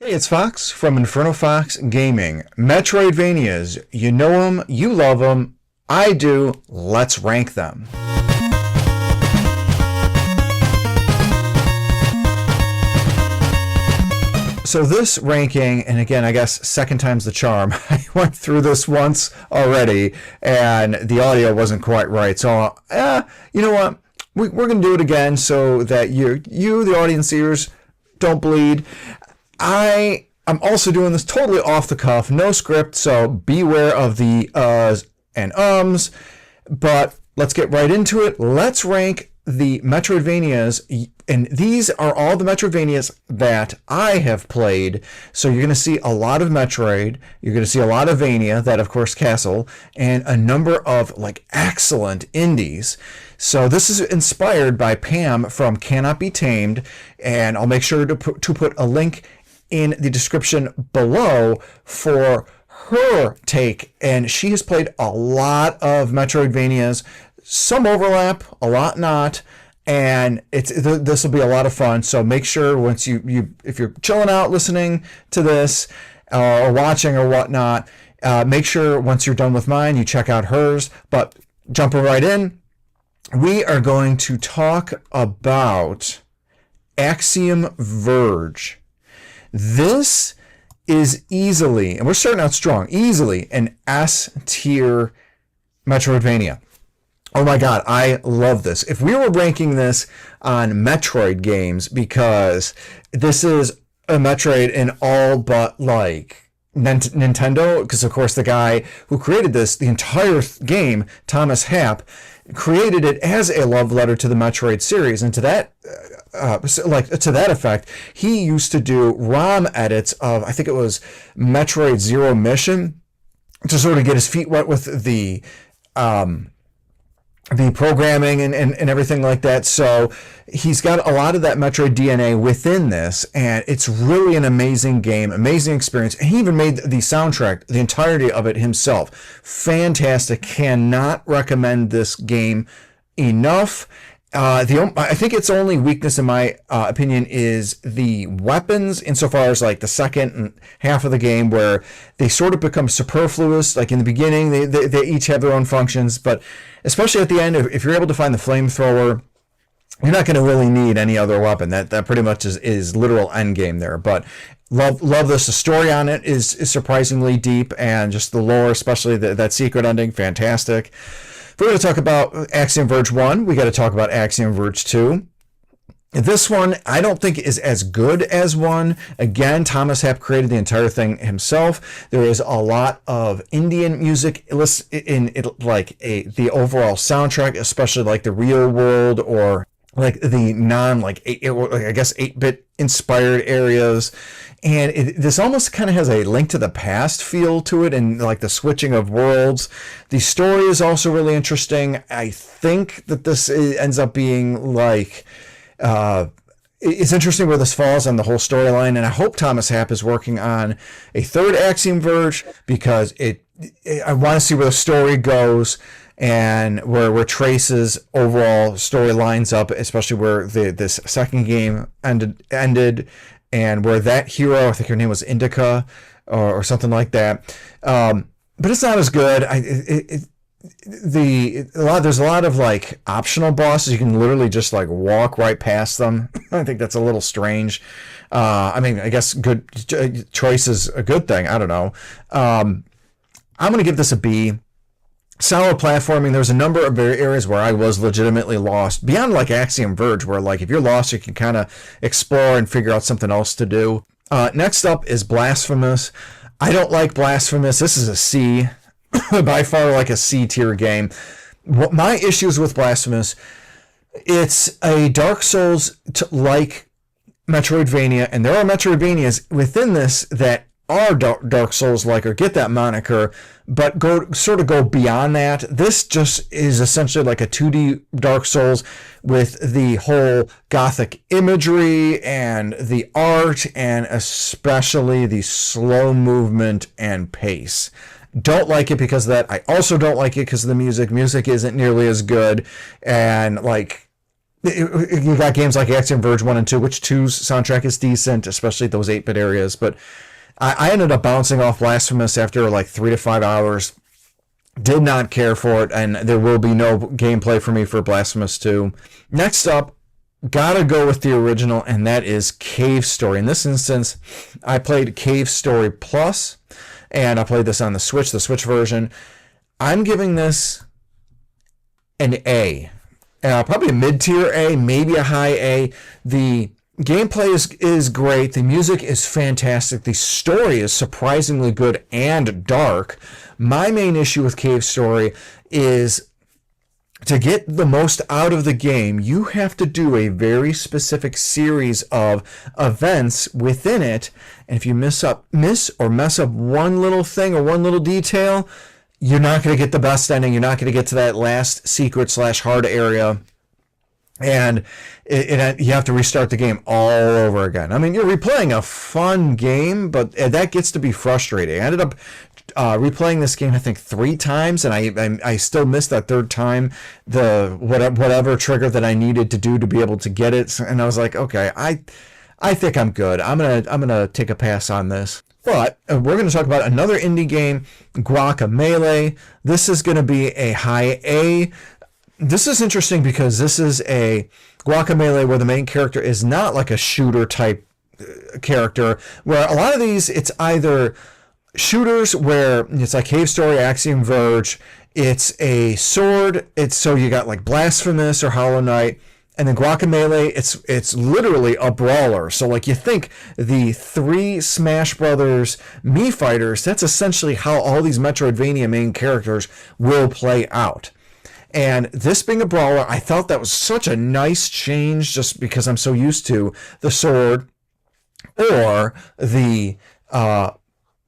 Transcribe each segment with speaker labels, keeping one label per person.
Speaker 1: Hey, it's Fox from InfernoFox Gaming. Metroidvanias, you know them, you love them, I do, let's rank them. So this ranking, and again, I guess second time's the charm. I went through this once already, and the audio wasn't quite right. So, you know what? We're going to do it again so that you, the audience ears, don't bleed. I'm also doing this totally off the cuff, no script, so beware of the uhs and ums. But let's get right into it. Let's rank the Metroidvanias, and these are all the Metroidvanias that I have played. So you're going to see a lot of Metroid, you're going to see a lot of Vania, that of course Castle, and a number of like excellent indies. So this is inspired by Pam from Cannot Be Tamed, and I'll make sure to put a link in the description below for her take. And she has played a lot of Metroidvanias, some overlap, a lot not, and this will be a lot of fun. So make sure once you if you're chilling out listening to this or watching or whatnot, make sure once you're done with mine you check out hers. But jumping right in, we are going to talk about Axiom Verge. This is easily, and we're starting out strong, easily an S tier Metroidvania. Oh my god, I love this. If we were ranking this on Metroid games, because this is a Metroid in all but like Nintendo, because of course the guy who created this, the entire game, Thomas Happ, created it as a love letter to the Metroid series, and to that to that effect, he used to do ROM edits of, I think it was Metroid Zero Mission, to sort of get his feet wet with the programming and everything like that. So he's got a lot of that Metroid DNA within this, and it's really an amazing game, amazing experience. And he even made the soundtrack, the entirety of it himself. Fantastic. Cannot recommend this game enough. I think its only weakness, in my opinion, is the weapons, insofar as like the second half of the game, where they sort of become superfluous. Like in the beginning, they each have their own functions, but especially at the end, if you're able to find the flamethrower, you're not going to really need any other weapon. That pretty much is literal end game there. But love this. The story on it is surprisingly deep, and just the lore, especially that secret ending, fantastic. If we're going to talk about Axiom Verge 1, we got to talk about Axiom Verge 2. This one, I don't think is as good as 1. Again, Thomas Happ created the entire thing himself. There is a lot of Indian music in it, like the overall soundtrack, especially like the real world or like the I guess 8-bit inspired areas. And this almost kind of has a Link to the Past feel to it, and like the switching of worlds. The story is also really interesting. I think that this ends up being like, it's interesting where this falls on the whole storyline, and I hope Thomas Happ is working on a third Axiom Verge, because I want to see where the story goes and where Trace's overall story lines up, especially where this second game ended. And where that hero, I think her name was Indica or something like that, but it's not as good. There's a lot of like optional bosses. You can literally just like walk right past them. I think that's a little strange. I mean, I guess good choice is a good thing. I don't know. I'm gonna give this a B. Solid platforming. There's a number of areas where I was legitimately lost, beyond like Axiom Verge, where like if you're lost, you can kind of explore and figure out something else to do. Next up is Blasphemous. I don't like Blasphemous. This is a C, by far like a C tier game. What my issues with Blasphemous, it's a Dark Souls like Metroidvania, and there are Metroidvanias within this that are Dark Souls like or get that moniker, but go beyond that. This just is essentially like a 2D Dark Souls with the whole gothic imagery and the art, and especially the slow movement and pace. Don't like it because of that. I also don't like it because of the music. Music isn't nearly as good, and like You got games like Axiom Verge 1 and 2, which 2's soundtrack is decent, especially those 8-bit areas. But I ended up bouncing off Blasphemous after like 3 to 5 hours. Did not care for it, and there will be no gameplay for me for Blasphemous 2. Next up, gotta go with the original, and that is Cave Story. In this instance, I played Cave Story Plus, and I played this on the Switch version. I'm giving this an A. Probably a mid-tier A, maybe a high A. The gameplay is great. The music is fantastic. The story is surprisingly good and dark. My main issue with Cave Story is to get the most out of the game, you have to do a very specific series of events within it. And if you miss or mess up one little thing or one little detail, you're not going to get the best ending. You're not going to get to that last secret/hard area. And you have to restart the game all over again. I mean, you're replaying a fun game, but that gets to be frustrating. I ended up replaying this game, I think, 3 times, and I still missed that third time the whatever trigger that I needed to do to be able to get it. And I was like, okay, I think I'm good. I'm gonna take a pass on this. But we're going to talk about another indie game, Guacamelee. This is going to be a high A. This is interesting because this is a Guacamelee where the main character is not like a shooter type character, where a lot of these, it's either shooters where it's like Cave Story, Axiom Verge, it's a sword, so you got like Blasphemous or Hollow Knight. And then Guacamelee, it's literally a brawler. So like you think the 3 Smash Brothers Mii fighters, that's essentially how all these Metroidvania main characters will play out. And this being a brawler, I thought that was such a nice change just because I'm so used to the sword or the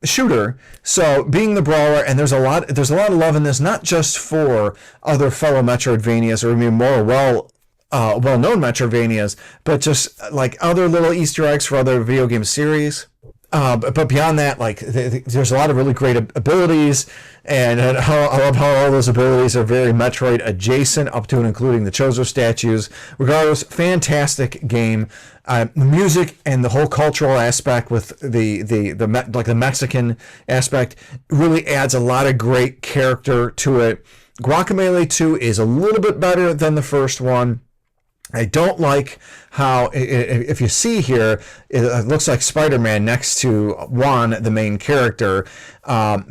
Speaker 1: shooter. So being the brawler, and there's a lot of love in this, not just for other fellow Metroidvanias or maybe more well-known Metroidvanias, but just like other little Easter eggs for other video game series. But beyond that, like there's a lot of really great abilities, and I love how all those abilities are very Metroid adjacent, up to and including the Chozo statues. Regardless, fantastic game. The music and the whole cultural aspect with the Mexican aspect really adds a lot of great character to it. Guacamelee 2 is a little bit better than the first one. I don't like how, if you see here, it looks like Spider-Man next to Juan, the main character. I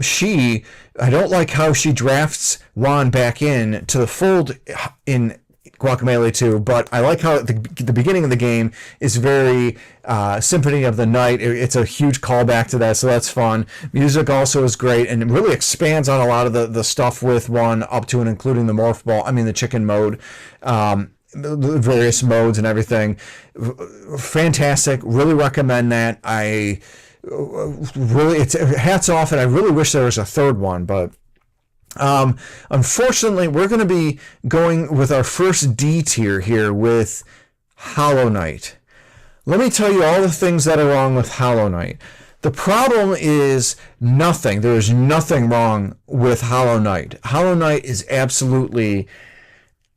Speaker 1: don't like how she drafts Juan back in to the fold in Guacamelee 2, but I like how the beginning of the game is very Symphony of the Night. It's a huge callback to that, so that's fun. Music also is great, and it really expands on a lot of the stuff with Juan, up to and including the chicken mode. The various modes and everything. Fantastic. Really recommend that. It's hats off, and I really wish there was a third one, but unfortunately we're going to be going with our first D tier here with Hollow Knight. Let me tell you all the things that are wrong with Hollow Knight. The problem is nothing. There is nothing wrong with Hollow Knight. Hollow Knight is absolutely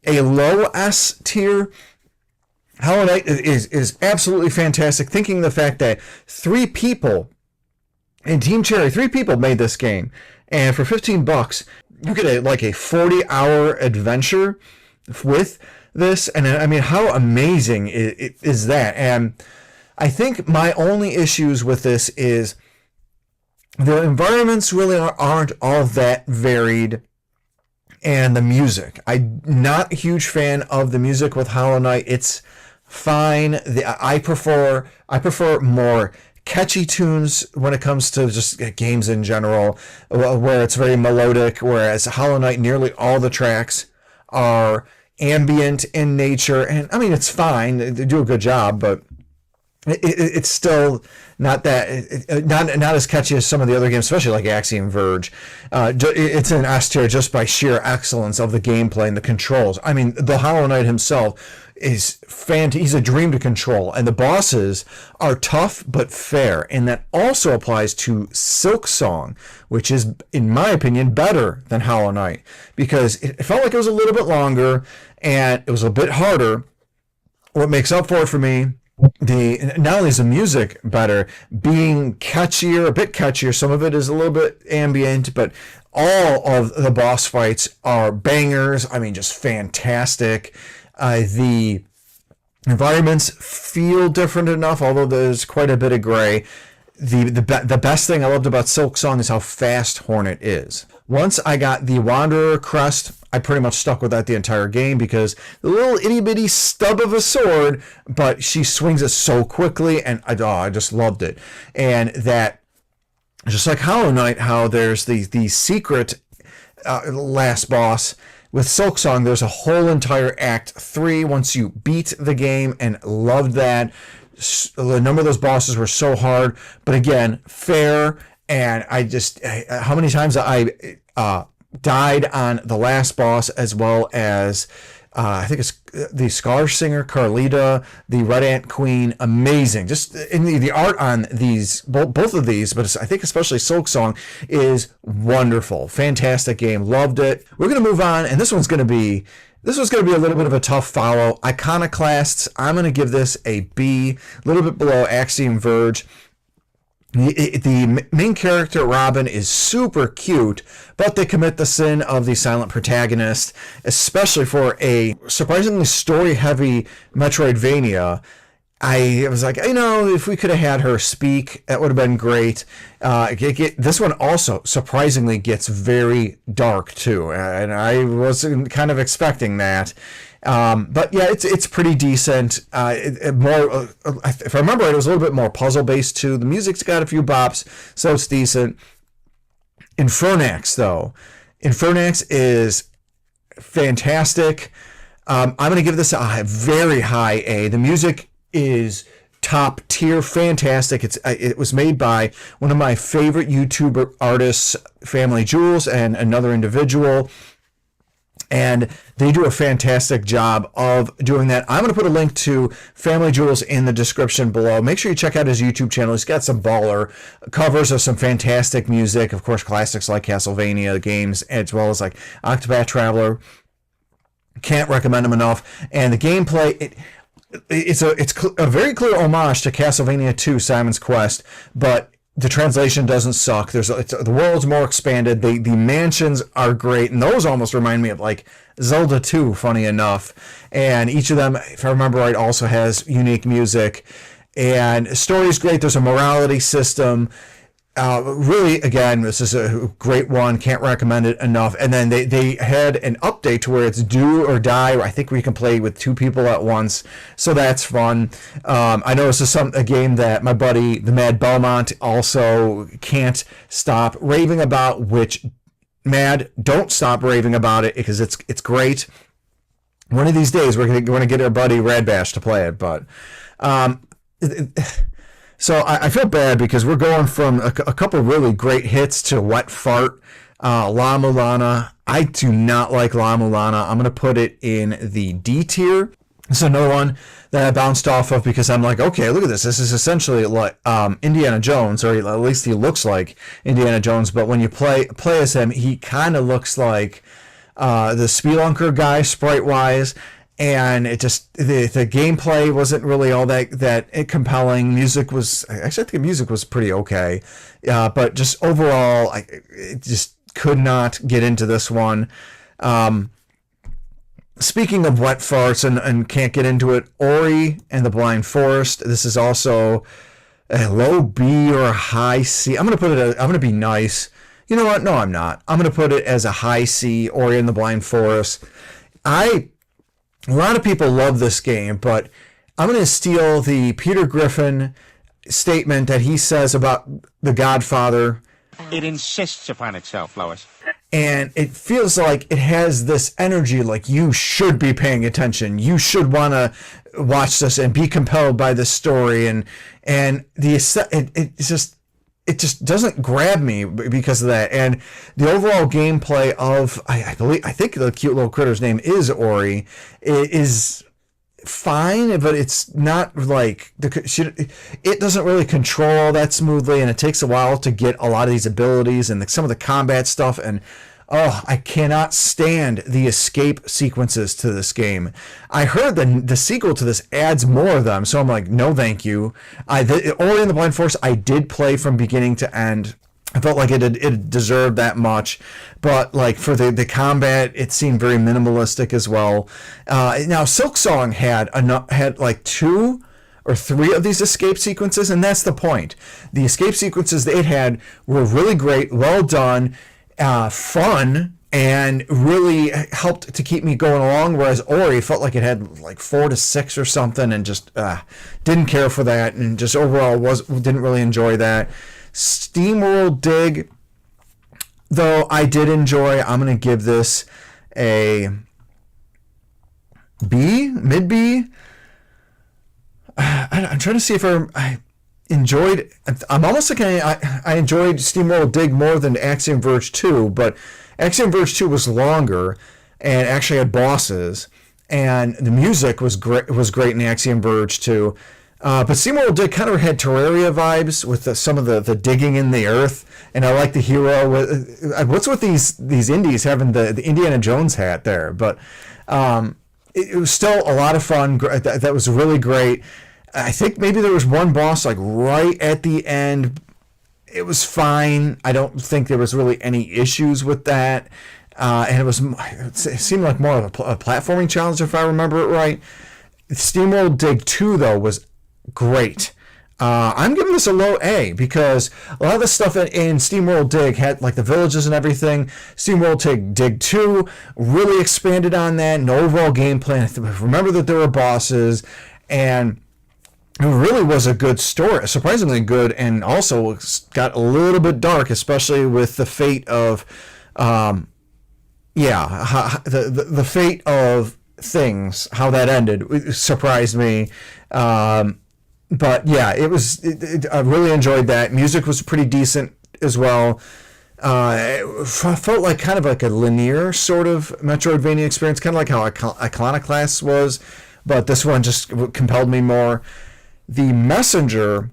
Speaker 1: a low S tier. Hollow Knight is absolutely fantastic. Thinking the fact that 3 people in Team Cherry, 3 people made this game, and for $15 you get a 40-hour adventure with this, and I mean, how amazing is that? And I think my only issues with this is the environments really aren't all that varied. And the music. I'm not a huge fan of the music with Hollow Knight. It's fine. I prefer more catchy tunes when it comes to just games in general, where it's very melodic, whereas Hollow Knight, nearly all the tracks are ambient in nature. And I mean, it's fine. They do a good job, but it's still not as catchy as some of the other games, especially like Axiom Verge. It's an S tier just by sheer excellence of the gameplay and the controls. I mean, the Hollow Knight himself is he's a dream to control, and the bosses are tough but fair, and that also applies to Silk Song, which is, in my opinion, better than Hollow Knight, because it felt like it was a little bit longer and it was a bit harder. what makes up for it for me, the not only is the music better, being catchier, a bit catchier. Some of it is a little bit ambient, but all of the boss fights are bangers. I mean, just fantastic. The environments feel different enough, although there's quite a bit of gray. The best thing I loved about Silk Song is how fast Hornet is. Once I got the Wanderer crest, I pretty much stuck with that the entire game because the little itty bitty stub of a sword, but she swings it so quickly, and I just loved it. And that, just like Hollow Knight, how there's the secret last boss. With Silk Song, there's a whole entire Act 3 once you beat the game, and loved that. The number of those bosses were so hard, but again, fair. And how many times I died on the last boss, as well as I think it's the Scholar Singer, Carlita, the Red Ant Queen. Amazing. Just in the art on these, both of these, but I think especially Silk Song is wonderful. Fantastic game. Loved it. We're going to move on, and this one's going to be a little bit of a tough follow. Iconoclasts, I'm going to give this a B, a little bit below Axiom Verge. The main character, Robin, is super cute, but they commit the sin of the silent protagonist, especially for a surprisingly story-heavy Metroidvania. I was like, if we could have had her speak, that would have been great. This one also surprisingly gets very dark too, and I wasn't kind of expecting that. But yeah, it's pretty decent. If I remember right, it was a little bit more puzzle based too. The music's got a few bops, so it's decent. Infernax though, Infernax is fantastic. I'm gonna give this a very high A. The music is top tier, fantastic. It was made by one of my favorite YouTuber artists, Family Jewels, and another individual. And they do a fantastic job of doing that. I'm going to put a link to Family Jewels in the description below. Make sure you check out his YouTube channel. He's got some baller covers of some fantastic music. Of course, classics like Castlevania games, as well as like Octopath Traveler. Can't recommend them enough. And the gameplay, it's a very clear homage to Castlevania 2, Simon's Quest, but the translation doesn't suck. The world's more expanded. The mansions are great, and those almost remind me of like Zelda 2, funny enough. And each of them, if I remember right, also has unique music. And story's great. There's a morality system. Really, again, this is a great one. Can't recommend it enough. And then they had an update to where it's do or die. I think we can play with 2 people at once, so that's fun. I know this is a game that my buddy, the Mad Belmont, also can't stop raving about. Which, Mad, don't stop raving about it because it's great. One of these days we're going to get our buddy Radbash to play it, but. So I feel bad because we're going from a couple really great hits to Wet Fart, La Mulana. I do not like La Mulana. I'm going to put it in the D tier. This is another one that I bounced off of because I'm like, okay, look at this. This is essentially like Indiana Jones, or at least he looks like Indiana Jones. But when you play as him, he kind of looks like the Spelunker guy, sprite-wise. And it just, the gameplay wasn't really all that compelling. Music was, actually I think the music was pretty okay. But just overall, I just could not get into this one. Speaking of wet farts and can't get into it, Ori and the Blind Forest. This is also a low B or a high C. I'm going to be nice. You know what? No, I'm not. I'm going to put it as a high C, Ori and the Blind Forest. A lot of people love this game, but I'm going to steal the Peter Griffin statement that he says about The Godfather.
Speaker 2: It insists upon itself, Lois.
Speaker 1: And it feels like it has this energy, like you should be paying attention. You should want to watch this and be compelled by this story. And it just doesn't grab me because of that. And the overall gameplay of, I think the cute little critter's name is Ori, is fine, but it's not like it doesn't really control that smoothly, and it takes a while to get a lot of these abilities and some of the combat stuff. And Oh, I cannot stand the escape sequences to this game. I heard the sequel to this adds more of them, so I'm like, no, thank you. Ori and the Blind Forest, I did play from beginning to end. I felt like it deserved that much, but like for the combat, it seemed very minimalistic as well. Now, Silksong had like 2 or 3 of these escape sequences, and that's the point. The escape sequences that it had were really great, well done, fun, and really helped to keep me going along, whereas Ori felt like it had like 4 to 6 or something, and just didn't care for that, and just overall didn't really enjoy that. SteamWorld Dig, though, I did enjoy. I'm going to give this a B, mid B. I'm trying to see if I enjoyed. I'm almost like I enjoyed SteamWorld Dig more than Axiom Verge 2, but Axiom Verge 2 was longer and actually had bosses, and the music was great. In Axiom Verge 2. But SteamWorld Dig kind of had Terraria vibes with some of the digging in the earth, and I like the hero. What's with these indies having the Indiana Jones hat there? But it was still a lot of fun. That was really great. I think maybe there was one boss like right at the end. It was fine. I don't think there was really any issues with that. And it seemed like more of a platforming challenge, if I remember it right. SteamWorld Dig 2, though, was great. I'm giving this a low A because a lot of the stuff in SteamWorld Dig had like the villages and everything. SteamWorld Dig 2 really expanded on that, and overall gameplay. I remember that there were bosses, and it really was a good story, surprisingly good, and also got a little bit dark, especially with the fate of, the fate of things, how that ended. It surprised me. But yeah, I really enjoyed that. Music was pretty decent as well. It felt like kind of like a linear sort of Metroidvania experience, kind of like how Iconoclast was, but this one just compelled me more. The Messenger,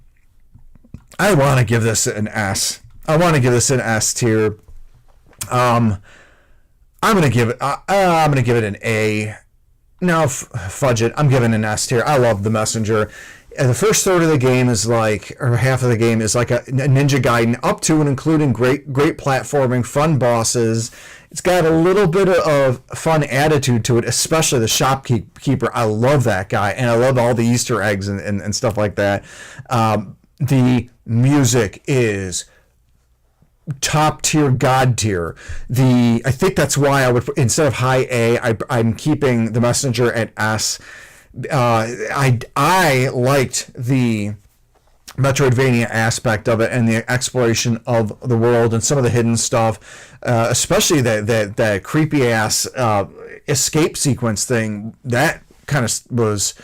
Speaker 1: I want to give this an S. I want to give this an S tier. I'm gonna give it an A. No, fudge it. I'm giving it an S tier. I love the Messenger. The first third of the game is like, or half of the game is like a Ninja Gaiden, up to and including great platforming, fun bosses. It's got a little bit of fun attitude to it, especially the shopkeeper. I love that guy, and I love all the Easter eggs and stuff like that. The music is top tier, god tier. I think that's why I would, instead of high A, I'm keeping the Messenger at S. I liked the Metroidvania aspect of it and the exploration of the world and some of the hidden stuff, especially that creepy ass escape sequence thing. That kind of was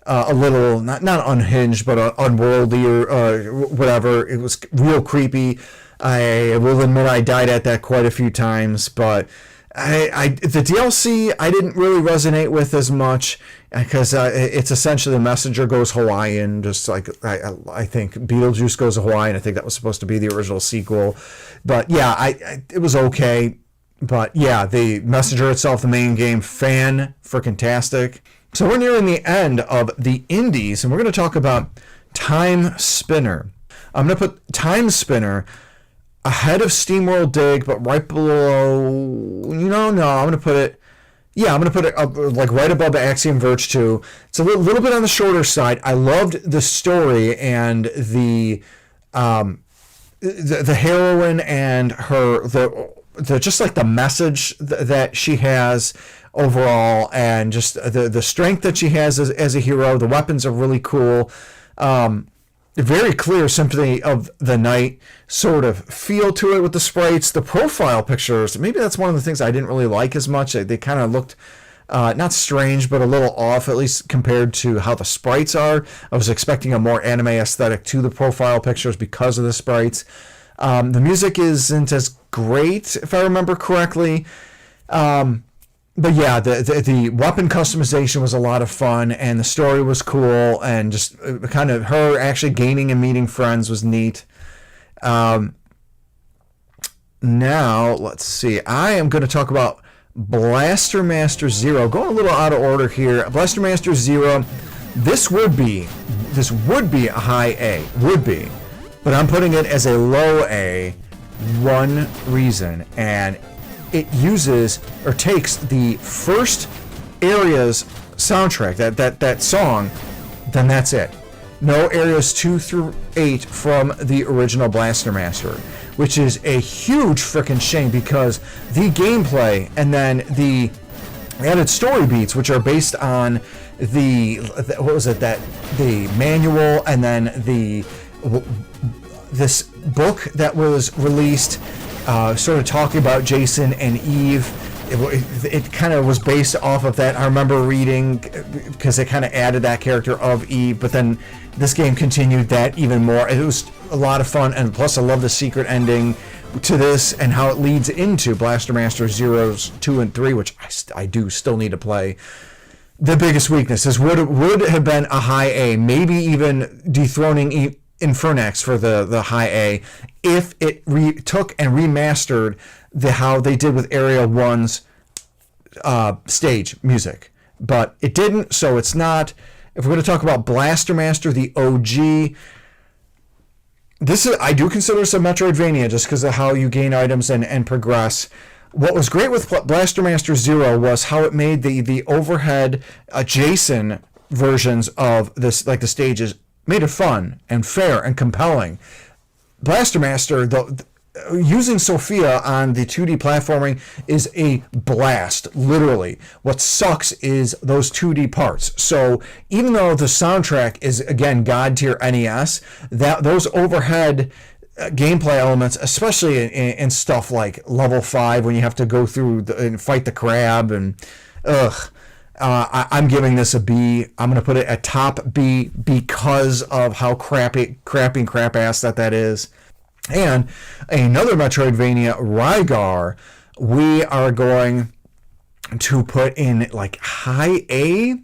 Speaker 1: a little not unhinged, but unworldly or whatever. It was real creepy. I will admit I died at that quite a few times, but the DLC I didn't really resonate with as much because it's essentially the Messenger goes Hawaiian, just like I think Beetlejuice goes Hawaiian. I think that was supposed to be the original sequel, but yeah, it was okay. But yeah, the Messenger itself, the main game, fan-freaking-tastic. So we're nearing the end of the indies, and we're going to talk about Time Spinner. I'm going to put Time Spinner ahead of SteamWorld Dig, but right below. I'm going to put it. Yeah, I'm going to put it up, like right above the Axiom Verge 2. It's a little bit on the shorter side. I loved the story and the heroine and the just like the message that she has overall, and just the strength that she has as a hero. The weapons are really cool. Very clear Symphony of the Night sort of feel to it with the sprites. The profile pictures, maybe that's one of the things I didn't really like as much. They kind of looked not strange, but a little off, at least compared to how the sprites are. I was expecting a more anime aesthetic to the profile pictures because of the sprites. The music isn't as great, if I remember correctly. But yeah, the weapon customization was a lot of fun, and the story was cool, and just kind of her actually gaining and meeting friends was neat. now, let's see. I am going to talk about Blaster Master Zero. Going a little out of order here. Blaster Master Zero. This would be a high A. Would be. But I'm putting it as a low A. One reason. And it uses or takes the first area's soundtrack, that song, then that's it. No areas 2 through 8 from the original Blaster Master, which is a huge freaking shame because the gameplay and then the added story beats, which are based on the manual and then this book that was released, sort of talking about Jason and Eve. It kind of was based off of that. I remember reading because they kind of added that character of Eve, but then this game continued that even more. It was a lot of fun, and plus I love the secret ending to this and how it leads into Blaster Master Zeroes 2 and 3, which I do still need to play. The biggest weakness is would have been a high A, maybe even dethroning Infernax for the high A if it took and remastered how they did with Area 1's stage music. But it didn't, so it's not. If we're going to talk about Blaster Master, the OG, I do consider this a Metroidvania just because of how you gain items and progress. What was great with Blaster Master Zero was how it made the overhead Jason versions of this, like the stages, made it fun and fair and compelling. Blaster Master, using Sophia on the 2D platforming is a blast, literally. What sucks is those 2D parts. So even though the soundtrack is, again, God tier NES, those overhead gameplay elements, especially in stuff like level 5 when you have to go through and fight the crab and I'm giving this a B. I'm going to put it at top B because of how crap ass that is. And another Metroidvania, Rygar, we are going to put in like high A.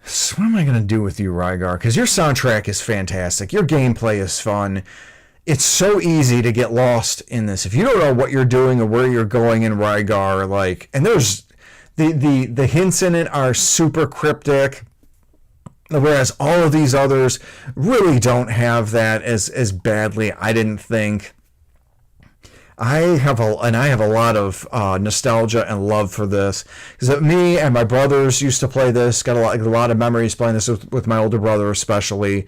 Speaker 1: So what am I going to do with you, Rygar? Because your soundtrack is fantastic. Your gameplay is fun. It's so easy to get lost in this. If you don't know what you're doing or where you're going in Rygar, and there's the hints in it are super cryptic. Whereas all of these others really don't have that as badly, I didn't think. I have a lot of nostalgia and love for this because me and my brothers used to play this. Got a lot of memories playing this with my older brother, especially.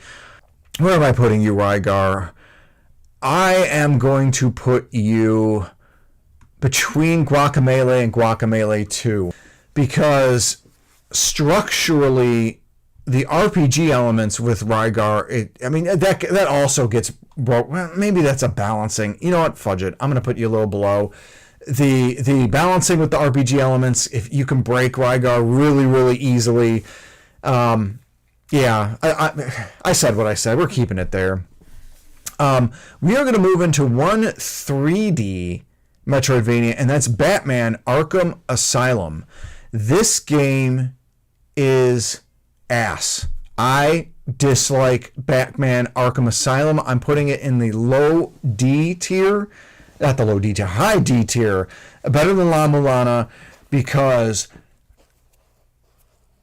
Speaker 1: Where am I putting you, Rygar? I am going to put you between Guacamelee and Guacamelee 2 because structurally, the RPG elements with Rygar, that also gets broke. Well, maybe that's a balancing. You know what? Fudge it. I'm going to put you a little below. The balancing with the RPG elements, if you can break Rygar really, really easily. Yeah, I said what I said. We're keeping it there. We are going to move into one 3D Metroidvania, and that's Batman Arkham Asylum. This game is ass. I dislike Batman Arkham Asylum. I'm putting it in the low D tier. Not the low D tier, high D tier. Better than La Mulana because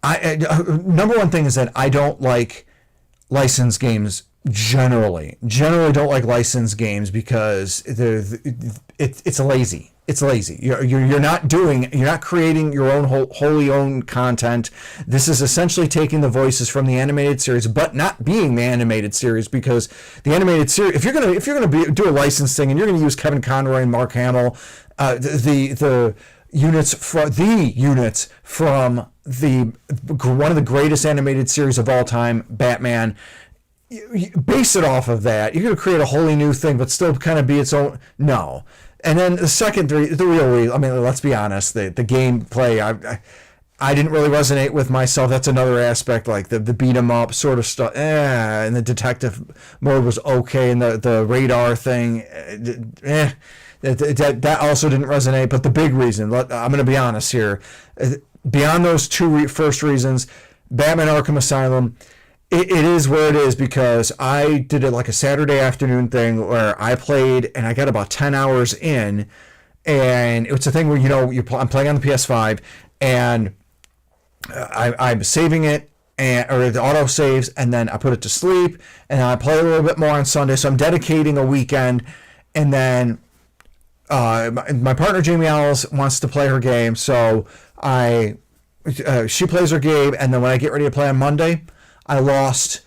Speaker 1: number one thing is that I don't like licensed games generally don't like licensed games because it's lazy. It's lazy. You're not creating your own wholly owned content. This is essentially taking the voices from the animated series, but not being the animated series because the animated series. If you're gonna do a licensing and you're gonna use Kevin Conroy and Mark Hamill, the units from one of the greatest animated series of all time, Batman. You base it off of that. You're going to create a wholly new thing, but still kind of be its own. No. And then the second, the real, let's be honest, the gameplay, I didn't really resonate with myself. That's another aspect, like the beat 'em up sort of stuff. And the detective mode was okay, and the radar thing, that also didn't resonate. But the big reason, I'm going to be honest here, beyond those two first reasons, Batman Arkham Asylum it is where it is, because I did it like a Saturday afternoon thing where I played and I got about 10 hours in, and it's a thing where, I'm playing on the PS5 and I'm saving it, or the auto saves, and then I put it to sleep, and I play a little bit more on Sunday. So I'm dedicating a weekend, and then my partner Jamie Owls wants to play her game, so she plays her game, and then when I get ready to play on Monday, I lost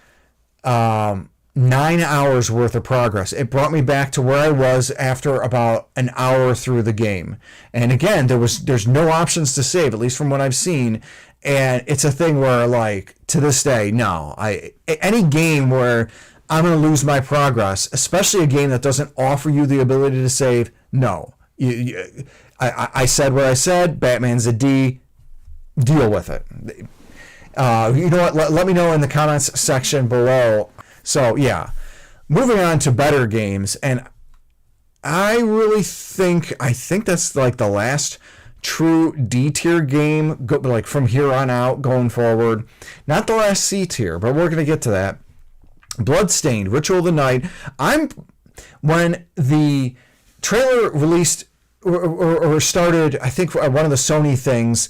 Speaker 1: 9 hours worth of progress. It brought me back to where I was after about an hour through the game. And again, there's no options to save, at least from what I've seen. And it's a thing where, like, to this day, no. Any game where I'm going to lose my progress, especially a game that doesn't offer you the ability to save, no. I said what I said. Batman's a D. Deal with it. You know what? Let me know in the comments section below. So, yeah. Moving on to better games. And I think that's like the last true D tier game, like from here on out going forward. Not the last C tier, but we're going to get to that. Bloodstained, Ritual of the Night. When the trailer released or started, I think one of the Sony things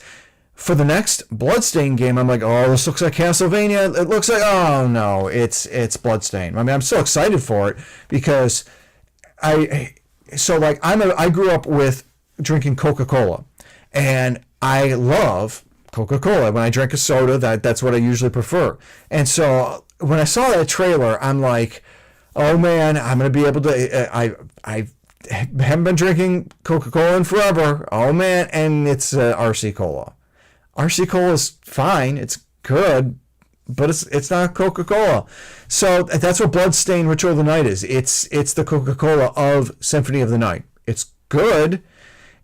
Speaker 1: for the next Bloodstained game, I'm like, oh, this looks like Castlevania. It looks like, oh no, it's Bloodstained. I mean, I'm so excited for it because I grew up with drinking Coca-Cola, and I love Coca-Cola. When I drink a soda, that's what I usually prefer. And so when I saw that trailer, I'm like, oh man, I'm gonna be able to. I haven't been drinking Coca-Cola in forever. Oh man, and it's RC Cola. RC Cola is fine. It's good, but it's not Coca-Cola. So that's what Bloodstained Ritual of the Night is. It's the Coca-Cola of Symphony of the Night. It's good,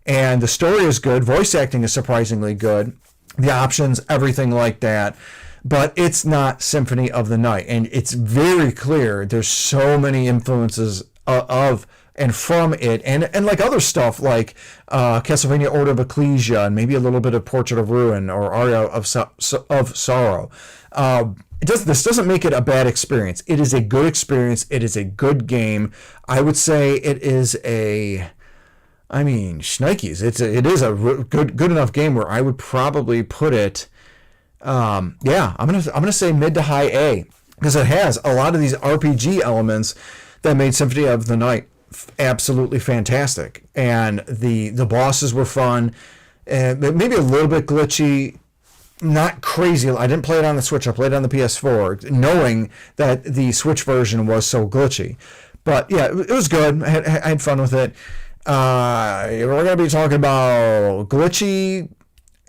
Speaker 1: and the story is good. Voice acting is surprisingly good. The options, everything like that. But it's not Symphony of the Night, and it's very clear there's so many influences of and from it, and like other stuff like Castlevania Order of Ecclesia, and maybe a little bit of Portrait of Ruin or Aria of Sorrow. This doesn't make it a bad experience. It is a good experience. It is a good game. I would say it is shnikes. It is a good enough game where I would probably put it. I'm gonna say mid to high A, because it has a lot of these RPG elements that made Symphony of the Night absolutely fantastic, and the bosses were fun, maybe a little bit glitchy, not crazy. I didn't play it on the Switch. I played it on the PS4, knowing that the Switch version was so glitchy. But yeah, it was good. I had fun with it. We're going to be talking about glitchy.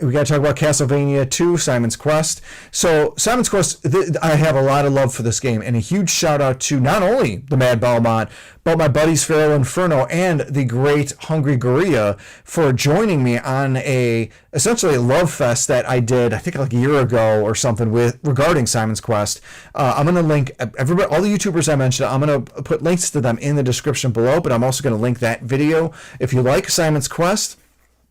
Speaker 1: We got to talk about Castlevania 2, Simon's Quest. So, Simon's Quest, I have a lot of love for this game, and a huge shout out to not only the Mad Belmont, but my buddies Feral Inferno and the great Hungry Gorilla for joining me on essentially a love fest that I did, I think like a year ago or something, regarding Simon's Quest. I'm going to link everybody, all the YouTubers I mentioned. I'm going to put links to them in the description below, but I'm also going to link that video. If you like Simon's Quest,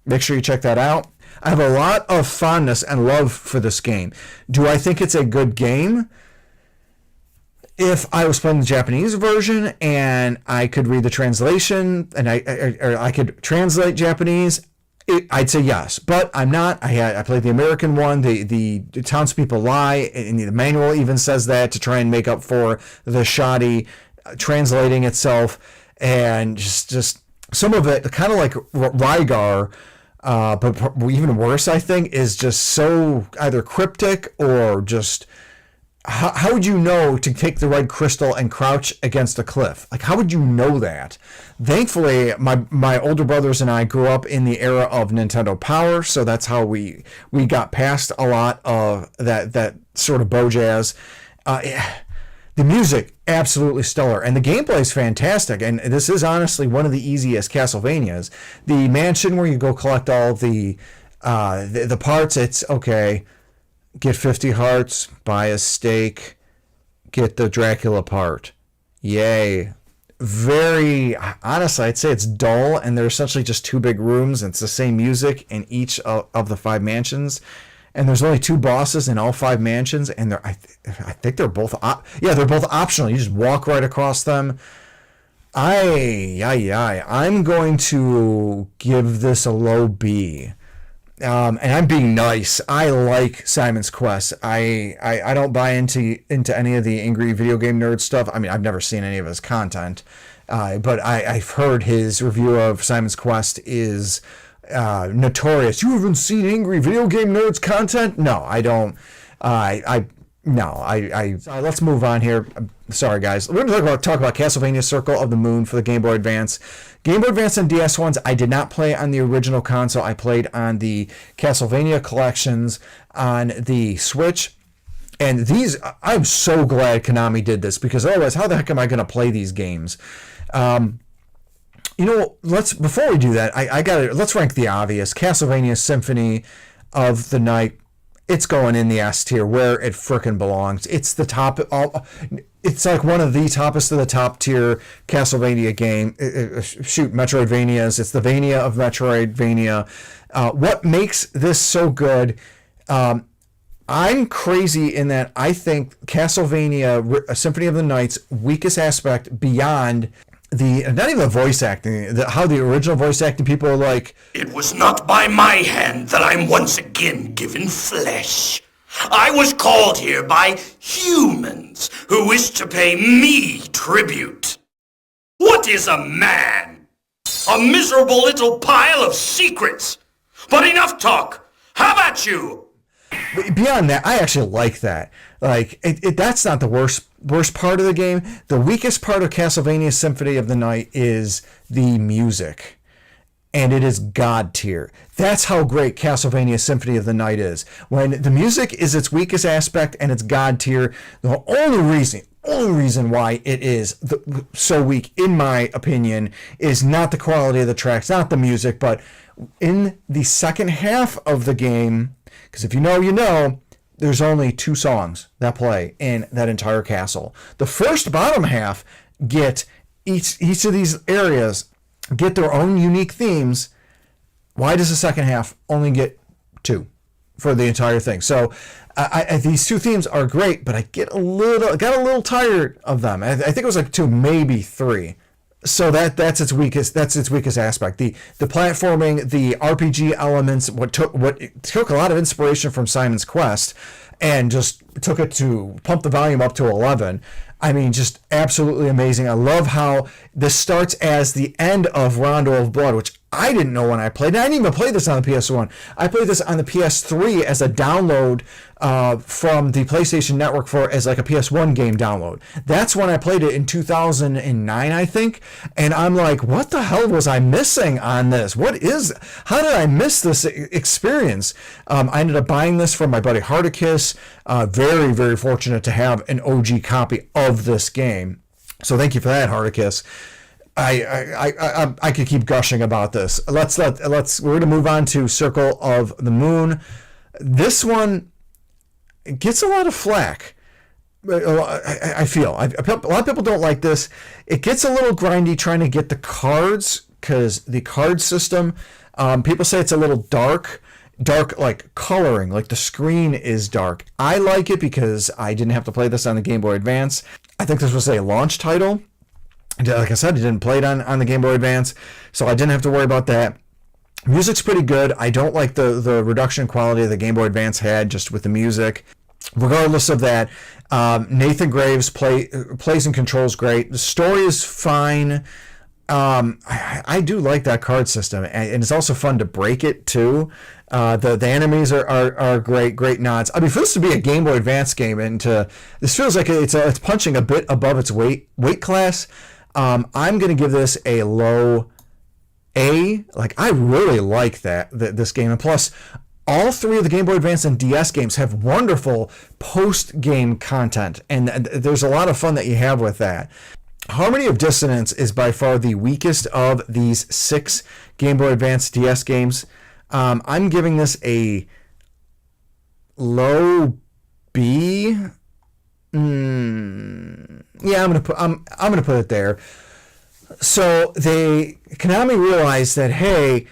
Speaker 1: make sure you check that out. I have a lot of fondness and love for this game. Do I think it's a good game? If I was playing the Japanese version and I could read the translation and I could translate Japanese, I'd say yes. But I'm not. I played the American one. The townspeople lie, and the manual even says that to try and make up for the shoddy translating itself, and just some of it, kind of like Rygar. But even worse, I think, is just so either cryptic or just how would you know to take the red crystal and crouch against a cliff? Like, how would you know that? Thankfully, my older brothers and I grew up in the era of Nintendo Power, so that's how we got past a lot of that sort of bojazz. The music, absolutely stellar, and the gameplay is fantastic, and this is honestly one of the easiest Castlevanias. The mansion where you go collect all the parts, it's okay, get 50 hearts, buy a steak, get the Dracula part. Yay. Very, honestly, I'd say it's dull, and they're essentially just two big rooms, and it's the same music in each of the 5 mansions. and there's only 2 bosses in all 5 mansions, and I think they're both they're both optional. You just walk right across them. I'm going to give this a low B. And I'm being nice. I like Simon's Quest. I don't buy into any of the angry video game nerd stuff. I mean, I've never seen any of his content, but I've heard his review of Simon's Quest is notorious. You haven't seen angry video game nerds content? No, I don't. Let's move on here. Sorry, guys. We're going to talk about Castlevania Circle of the Moon for the Game Boy Advance. Game Boy Advance and DS ones, I did not play on the original console. I played on the Castlevania collections on the Switch. And these, I'm so glad Konami did this, because otherwise, how the heck am I going to play these games? Before we do that, let's rank the obvious. Castlevania Symphony of the Night. It's going in the S tier where it frickin' belongs. It's the top. It's like one of the toppest of the top tier Castlevania game. Metroidvanias. It's the Vania of Metroidvania. What makes this so good? I'm crazy in that I think Castlevania Symphony of the Night's weakest aspect beyond not even the voice acting, how the original voice acting people are like,
Speaker 3: "It was not by my hand that I'm once again given flesh. I was called here by humans who wish to pay me tribute. What is a man? A miserable little pile of secrets. But enough talk. How about you?"
Speaker 1: Beyond that, I actually like that. Like, that's not the worst part of the game. The weakest part of Castlevania Symphony of the Night is the music. And it is God tier. That's how great Castlevania Symphony of the Night is. When the music is its weakest aspect and it's God tier, the only reason why it is so weak, in my opinion, is not the quality of the tracks, not the music, but in the second half of the game, because if you know, you know, there's only 2 songs that play in that entire castle. The first bottom half get each of these areas get their own unique themes. Why does the second half only get 2 for the entire thing? So these 2 themes are great, but I got a little tired of them. I think it was like 2, maybe 3. So that's its weakest aspect. The platforming, the RPG elements, what took a lot of inspiration from Simon's Quest and just took it to pump the volume up to 11. I mean, just absolutely amazing. I love how this starts as the end of Rondo of Blood, which I didn't know when I played. I didn't even play this on the PS1. I played this on the PS3 as a download from the PlayStation Network as like a PS1 game download. That's when I played it in 2009, I think. And I'm like, what the hell was I missing on this? How did I miss this experience? I ended up buying this from my buddy Hardicus. Very, very fortunate to have an OG copy of this game. So thank you for that, Hardicus. I could keep gushing about this. We're gonna move on to Circle of the Moon. This one gets a lot of flack. I feel a lot of people don't like this. It gets a little grindy trying to get the cards, because the card system, people say it's a little dark like coloring, like the screen is dark. I like it because I didn't have to play this on the Game Boy Advance. I think this was a launch title. Like I said, I didn't play it on the Game Boy Advance, so I didn't have to worry about that. Music's pretty good. I don't like the reduction quality the Game Boy Advance had just with the music. Regardless of that, Nathan Graves plays and controls great. The story is fine. I do like that card system, and it's also fun to break it too. The enemies are great nods. I mean, for this to be a Game Boy Advance game, and this feels like it's punching a bit above its weight class. I'm gonna give this a low A. Like, I really like this game, and plus, all 3 of the Game Boy Advance and DS games have wonderful post-game content, and there's a lot of fun that you have with that. Harmony of Dissonance is by far the weakest of these 6 Game Boy Advance DS games. I'm giving this a low B. Yeah, I'm gonna put it there. So Konami realized that, hey,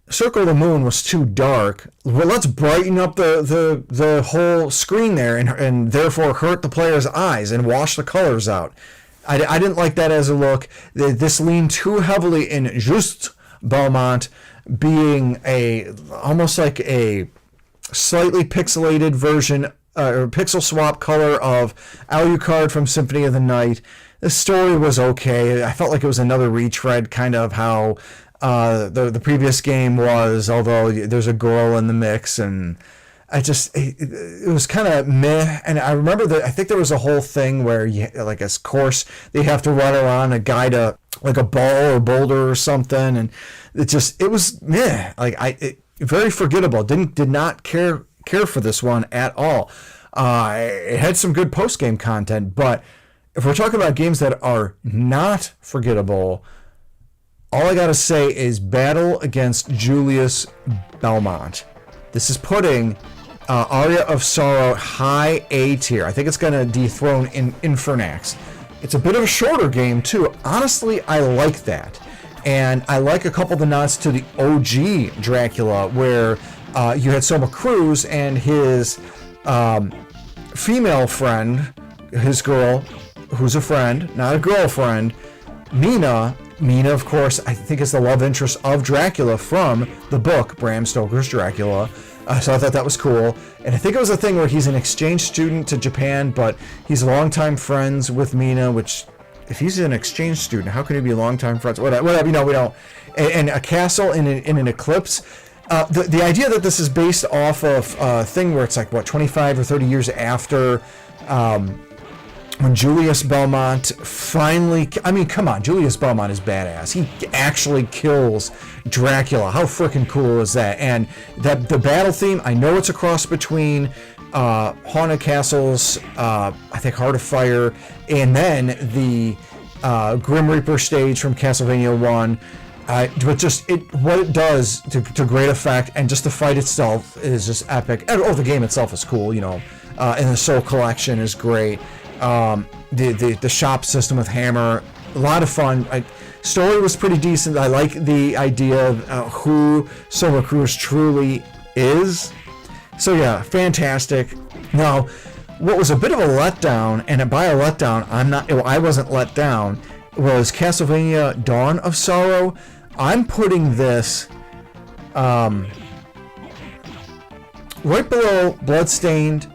Speaker 1: Circle of the Moon was too dark. Well, let's brighten up the whole screen there and therefore hurt the player's eyes and wash the colors out. I didn't like that as a look. This leaned too heavily in just Belmont being almost like a slightly pixelated version or pixel swap color of Alucard from Symphony of the Night. The story was okay. I felt like it was another retread, kind of how the previous game was, although there's a girl in the mix, and it was kind of meh. And I remember that I think there was a whole thing where like a course they have to run around and guide a ball or boulder or something, and it was meh. Like very forgettable. Did not care for this one at all. It had some good post game content, but if we're talking about games that are not forgettable, all I gotta say is Battle Against Julius Belmont. This is putting Aria of Sorrow high A tier. I think it's gonna dethrone Infernax. It's a bit of a shorter game too. Honestly, I like that. And I like a couple of the nods to the OG Dracula, where you had Soma Cruz and his female friend, his girl, who's a friend, not a girlfriend, Mina. Mina, of course, I think is the love interest of Dracula from the book Bram Stoker's Dracula. So I thought that was cool. And I think it was a thing where he's an exchange student to Japan, but he's longtime friends with Mina, which, if he's an exchange student, how can he be longtime friends? Whatever, we don't. And a castle in an eclipse. The idea that this is based off of a thing where it's like, 25 or 30 years after when Julius Belmont finally... I mean, come on, Julius Belmont is badass. He actually kills Dracula. How freaking cool is that? And the battle theme, I know it's a cross between Haunted Castles, I think Heart of Fire, and then the Grim Reaper stage from Castlevania 1. But just what it does to great effect, and just the fight itself is just epic. And the game itself is cool, and the Soul Collection is great. The shop system with Hammer, a lot of fun. Story was pretty decent. I like the idea of who Soma Cruz truly is. So yeah, fantastic. Now, what was a bit of a letdown, and by a letdown, I wasn't let down, was Castlevania Dawn of Sorrow. I'm putting this right below Bloodstained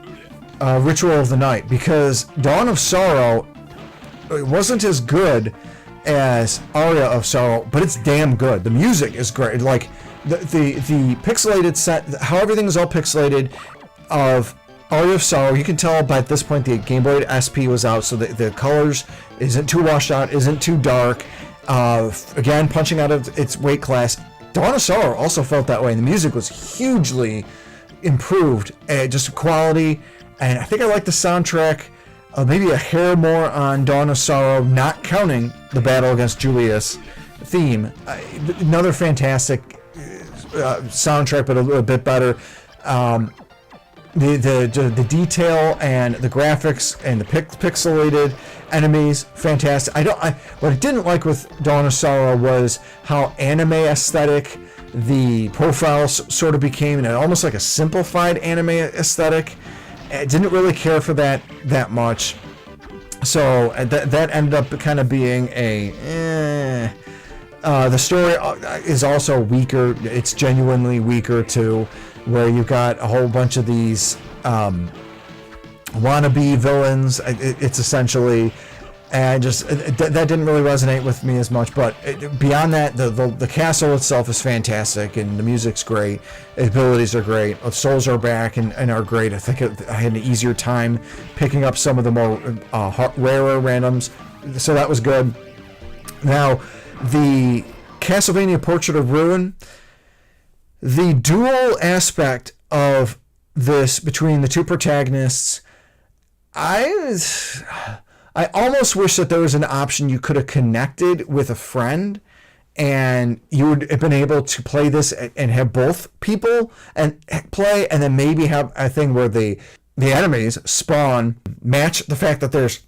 Speaker 1: Ritual of the Night, because Dawn of Sorrow, it wasn't as good as Aria of Sorrow, but it's damn good. The music is great. Like the pixelated set, how everything is all pixelated of Aria of Sorrow. You can tell by this point the Game Boy SP was out, so the colors isn't too washed out, isn't too dark. Again, punching out of its weight class. Dawn of Sorrow also felt that way, and the music was hugely improved. Just quality. And I think I like the soundtrack, maybe a hair more on Dawn of Sorrow, not counting the Battle Against Julius theme. Another fantastic soundtrack, but a little bit better. The detail and the graphics and the pixelated enemies, fantastic. What I didn't like with Dawn of Sorrow was how anime aesthetic the profile sort of became, and almost like a simplified anime aesthetic. I didn't really care for that much, so that ended up kind of being the story is also weaker. It's genuinely weaker too, where you've got a whole bunch of these wannabe villains. It's essentially, and just that didn't really resonate with me as much. But beyond that, the castle itself is fantastic, and the music's great. The abilities are great. The souls are back and are great. I think I had an easier time picking up some of the more rarer randoms, so that was good. Now, the Castlevania Portrait of Ruin, the dual aspect of this between the two protagonists, I almost wish that there was an option you could have connected with a friend, and you would have been able to play this and have both people and play, and then maybe have a thing where the enemies spawn match the fact that there's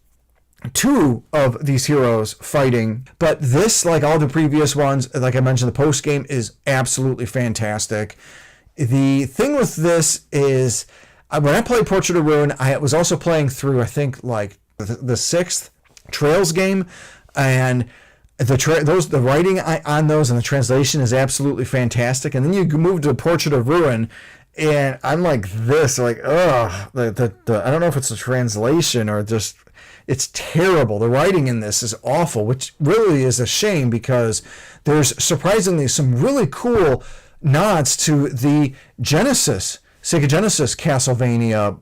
Speaker 1: two of these heroes fighting. But this, like all the previous ones, like I mentioned, the post game is absolutely fantastic. The thing with this is, when I played Portrait of Ruin, I was also playing through, I think, like the sixth Trails game, and the writing on those and the translation is absolutely fantastic. And then you move to Portrait of Ruin, and I'm like this, like, ugh, I don't know if it's a translation or just, it's terrible. The writing in this is awful, which really is a shame, because there's surprisingly some really cool nods to the Sega Genesis Castlevania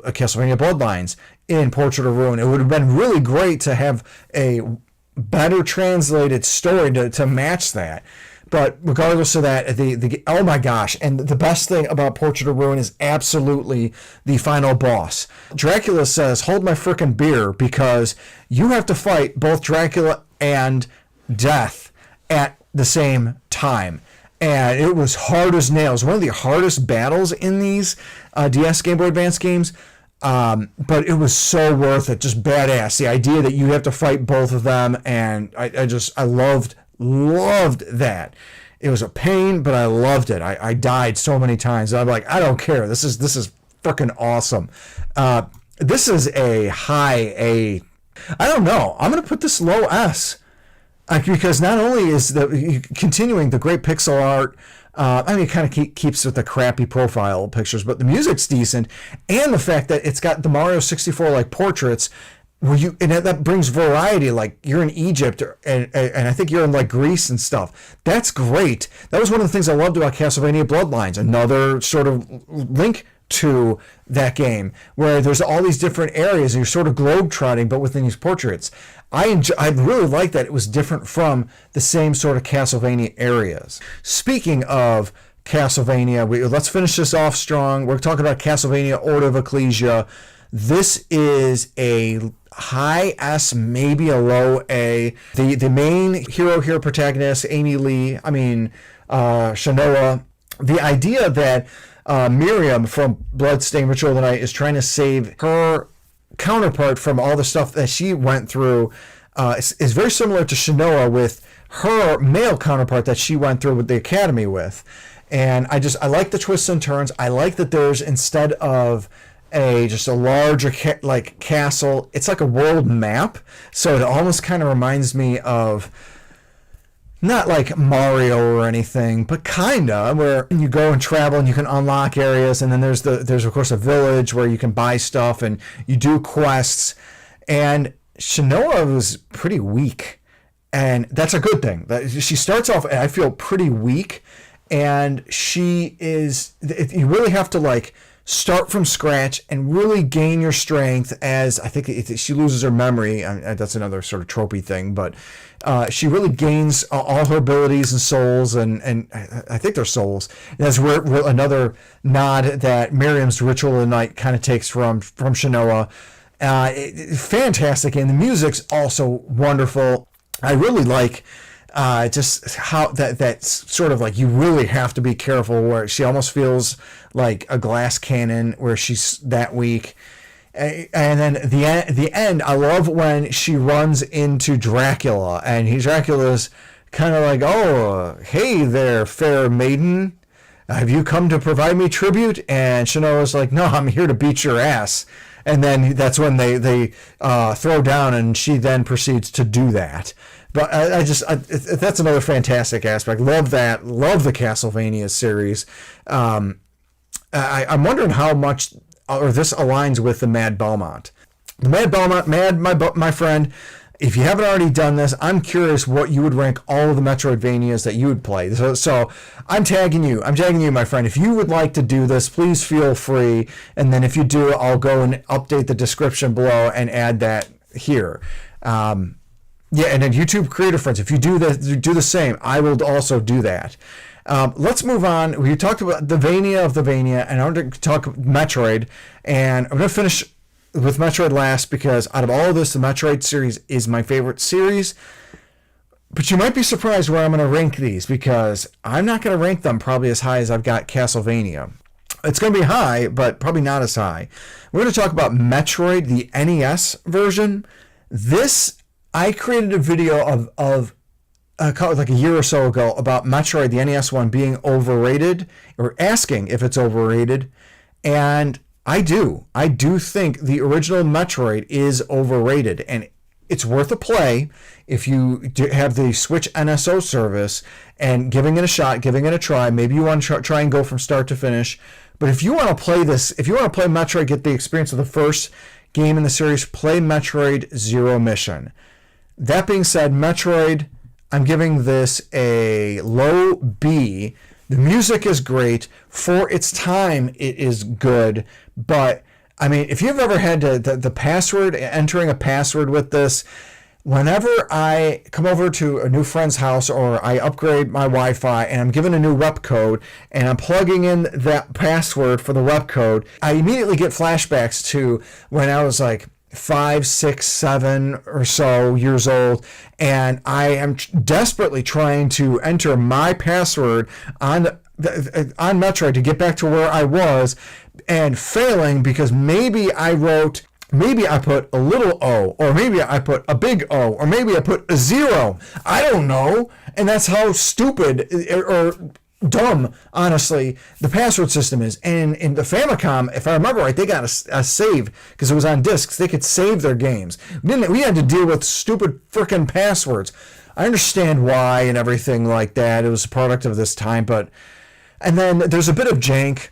Speaker 1: Bloodlines in Portrait of Ruin. It would have been really great to have a better translated story to match that. But regardless of that, the oh my gosh, and the best thing about Portrait of Ruin is absolutely the final boss. Dracula says, "Hold my frickin' beer," because you have to fight both Dracula and Death at the same time. And it was hard as nails. One of the hardest battles in these DS Game Boy Advance games. But it was so worth it. Just badass. The idea that you have to fight both of them. And I loved that. It was a pain, but I loved it. I died so many times. I'm like, I don't care. This is freaking awesome. This is a high A. I don't know. I'm going to put this low S. Because not only is continuing the great pixel art, it kind of keeps with the crappy profile pictures, but the music's decent, and the fact that it's got the Mario 64 like portraits, and that brings variety. Like you're in Egypt, and I think you're in like Greece and stuff. That's great. That was one of the things I loved about Castlevania Bloodlines. Another sort of link to that game where there's all these different areas and you're sort of globe-trotting, but within these portraits. I really like that it was different from the same sort of Castlevania areas. Speaking of Castlevania, let's finish this off strong. We're talking about Castlevania Order of Ecclesia. This is a high S, maybe a low A. The main hero here, protagonist, Shanoa, the idea that Miriam from Bloodstained Ritual of the Night is trying to save her counterpart from all the stuff that she went through is very similar to Shanoa with her male counterpart that she went through with the Academy with. And I like the twists and turns. I like that there's, instead of just a larger castle, it's like a world map. So it almost kind of reminds me of, not like Mario or anything, but kinda, where you go and travel and you can unlock areas, and then there's of course a village where you can buy stuff and you do quests. And Shanoa was pretty weak, and that's a good thing. She starts off, I feel, pretty weak, and you really have to start from scratch and really gain your strength. As I think she loses her memory. That's another sort of tropey thing, but she really gains all her abilities and souls, and I think they're souls. And that's where another nod that Miriam's Ritual of the Night kind of takes from Shanoa. Fantastic, and the music's also wonderful. I really like just how that's sort of like, you really have to be careful, where she almost feels like a glass cannon where she's that weak. And then the end, I love when she runs into Dracula, and Dracula's kind of like, "Oh, hey there, fair maiden. Have you come to provide me tribute?" And Shanoa's like, "No, I'm here to beat your ass." And then that's when they throw down, and she then proceeds to do that. But that's another fantastic aspect. Love that. Love the Castlevania series. I'm wondering how much this aligns with the Mad Belmont. The Mad Belmont, my friend, if you haven't already done this, I'm curious what you would rank all of the Metroidvanias that you would play. So I'm tagging you. My friend. If you would like to do this, please feel free. And then if you do, I'll go and update the description below and add that here. And then YouTube Creator Friends, if you do the same, I will also do that. Let's move on. We talked about the Vania of the Vania, and I want to talk Metroid. And I'm going to finish with Metroid last, because out of all of this, the Metroid series is my favorite series. But you might be surprised where I'm going to rank these, because I'm not going to rank them probably as high as I've got Castlevania. It's going to be high, but probably not as high. We're going to talk about Metroid, the NES version, I created a video of like a year or so ago about Metroid, the NES one, being overrated, or asking if it's overrated. And I do think the original Metroid is overrated, and it's worth a play if you have the Switch NSO service and giving it a shot, giving it a try. Maybe you want to try and go from start to finish. But if you want to play this, if you want to play Metroid, get the experience of the first game in the series, play Metroid Zero Mission. That being said, Metroid, I'm giving this a low B. The music is great. For its time, it is good. But, I mean, if you've ever had the password, entering a password with this, whenever I come over to a new friend's house or I upgrade my Wi-Fi and I'm given a new rep code and I'm plugging in that password for the rep code, I immediately get flashbacks to when I was like 5, 6, 7 or so years old, and I am desperately trying to enter my password on Metroid to get back to where I was, and failing because maybe I put a little O, or maybe I put a big O, or maybe I put a 0. I don't know. And that's how stupid or dumb, honestly, the password system is. And in the Famicom, if I remember right, they got a save because it was on discs. They could save their games. We had to deal with stupid freaking passwords. I understand why and everything like that. It was a product of this time, and then there's a bit of jank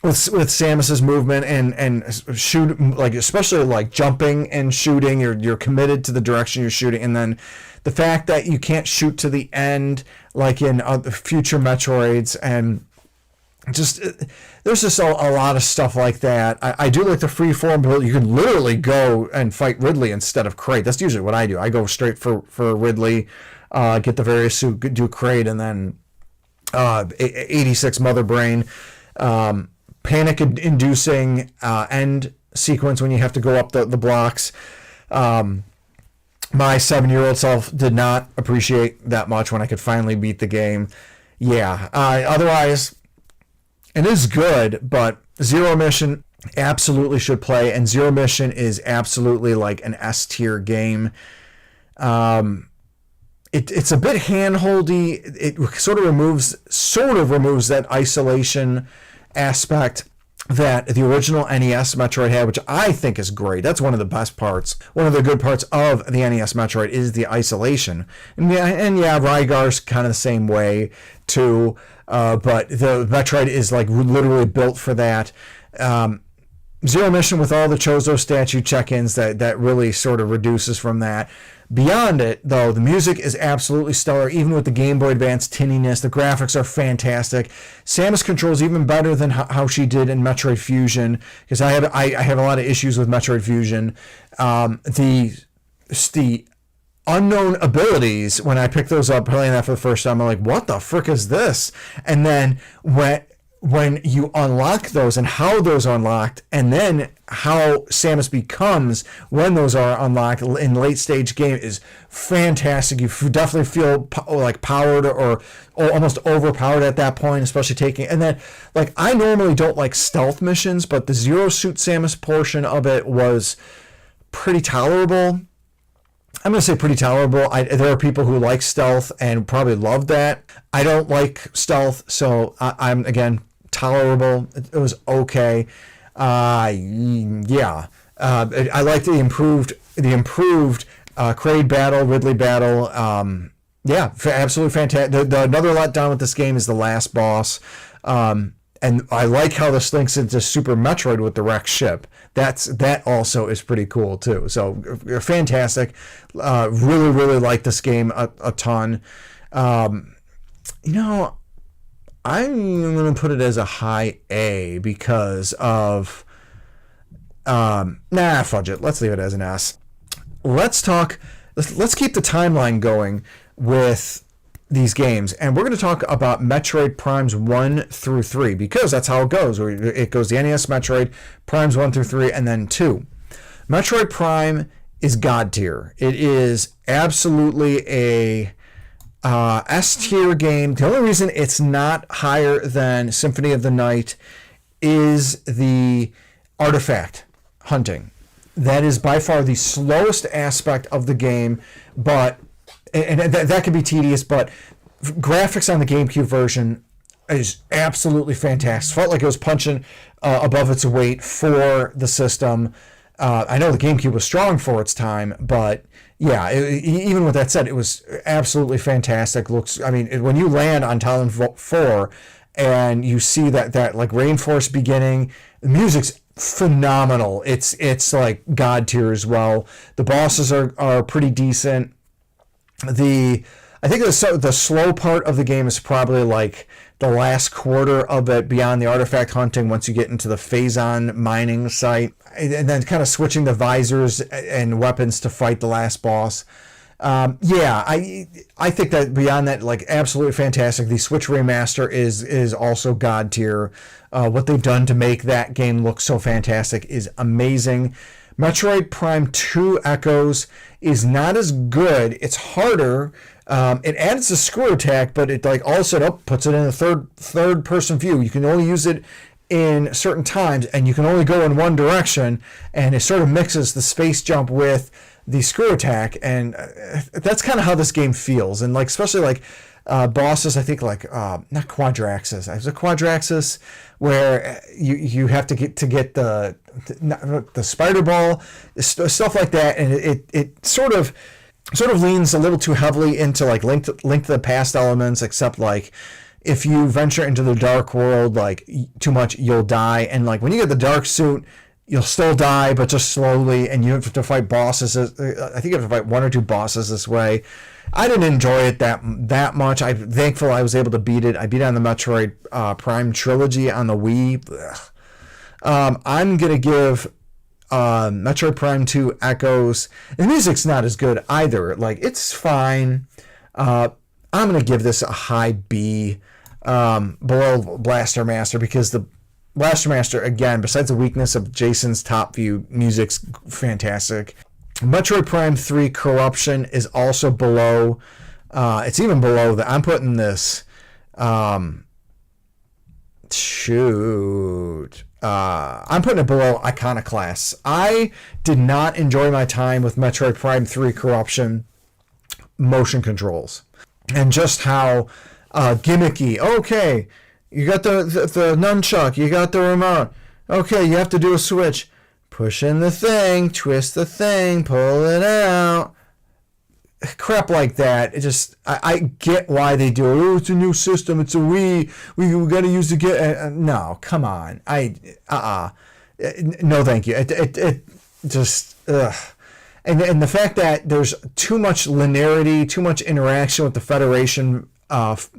Speaker 1: with Samus's movement and shoot, like especially like jumping and shooting. You're committed to the direction you're shooting, and then the fact that you can't shoot to the end like in future Metroids, and just there's just a lot of stuff like that. I do like the freeform build. You can literally go and fight Ridley instead of Kraid. That's usually what I do. I go straight for Ridley, get the various suit, do Kraid, and then 86 Mother Brain. Panic-inducing end sequence when you have to go up the blocks. My 7-year-old self did not appreciate that much when I could finally beat the game. Yeah. Otherwise, it is good, but Zero Mission absolutely should play, and Zero Mission is absolutely like an S-tier game. It's a bit handholdy. It sort of removes that isolation aspect that the original NES Metroid had, which I think is great. That's one of the best parts. One of the good parts of the NES Metroid is the isolation. And yeah, Rygar's kind of the same way too, but the Metroid is like literally built for that. Zero Mission with all the Chozo statue check-ins, that really sort of reduces from that. Beyond it, though, the music is absolutely stellar, even with the Game Boy Advance tinniness. The graphics are fantastic. Samus controls even better than how she did in Metroid Fusion, because I have a lot of issues with Metroid Fusion. The unknown abilities, when I picked those up playing that for the first time, I'm like, what the frick is this? And then when you unlock those and how those are unlocked, and then how Samus becomes when those are unlocked in late stage game is fantastic. You definitely feel like powered or almost overpowered at that point, especially taking, and then like I normally don't like stealth missions, but the Zero Suit Samus portion of it was pretty tolerable. I'm going to say pretty tolerable. There are people who like stealth and probably love that. I don't like stealth, so I'm, again, tolerable. It was okay. Yeah. I like the improved Kraid battle, Ridley battle. Yeah, absolutely fantastic. Another letdown with this game is the last boss. And I like how this links into Super Metroid with the wrecked ship. That also is pretty cool too. So fantastic. Really, really like this game a ton. I'm going to put it as a high A because of... fudge it. Let's leave it as an S. Let's keep the timeline going with these games, and we're going to talk about Metroid Primes 1 through 3, because that's how it goes. It goes the NES Metroid, Primes 1 through 3, and then 2. Metroid Prime is God tier. It is absolutely a S-tier game. The only reason it's not higher than Symphony of the Night is the artifact hunting. That is by far the slowest aspect of the game, but and that could be tedious, but graphics on the GameCube version is absolutely fantastic. Felt like it was punching above its weight for the system. I know the GameCube was strong for its time, but yeah, even with that said, it was absolutely fantastic. Looks, I mean, when you land on Talon 4 and you see that like rainforest beginning, the music's phenomenal. It's like God tier as well. The bosses are pretty decent. I think the slow part of the game is probably like the last quarter of it, beyond the artifact hunting, once you get into the Phazon mining site, and then kind of switching the visors and weapons to fight the last boss. I think that beyond that, like, absolutely fantastic. The Switch remaster is also God tier. What they've done to make that game look so fantastic is amazing. Metroid Prime 2 Echoes is not as good. It's harder. It adds the screw attack, but it like all of a sudden puts it in a third person view. You can only use it in certain times, and you can only go in one direction, and it sort of mixes the space jump with the screw attack, and that's kind of how this game feels. And like, especially like bosses, I think like not Quadraxis. There's a Quadraxis where you have to get the spider ball, stuff like that, and it sort of leans a little too heavily into like link to the past elements, except like if you venture into the dark world like too much, you'll die. And like when you get the dark suit, you'll still die, but just slowly, and you have to fight bosses. I think you have to fight one or two bosses this way. I didn't enjoy it that much. I'm thankful I was able to beat it. I beat it on the Metroid Prime trilogy on the Wii. I'm gonna give Metroid Prime 2 Echoes. The music's not as good either. Like, it's fine. I'm gonna give this a high B, below Blaster Master, because the Blaster Master, again, besides the weakness of Jason's top view, music's fantastic. Metroid Prime 3 Corruption is also below. It's even below that. I'm putting this. I'm putting it below Iconoclast. I did not enjoy my time with Metroid Prime 3 Corruption motion controls, and just how gimmicky. Okay, you got the nunchuck, you got the remote. Okay, you have to do a switch. Push in the thing, twist the thing, pull it out. Crap like that. It just, I get why they do it. Oh, it's a new system. It's a Wii. We got to use the get. No, come on. No, thank you. It just, ugh. And the fact that there's too much linearity, too much interaction with the Federation, with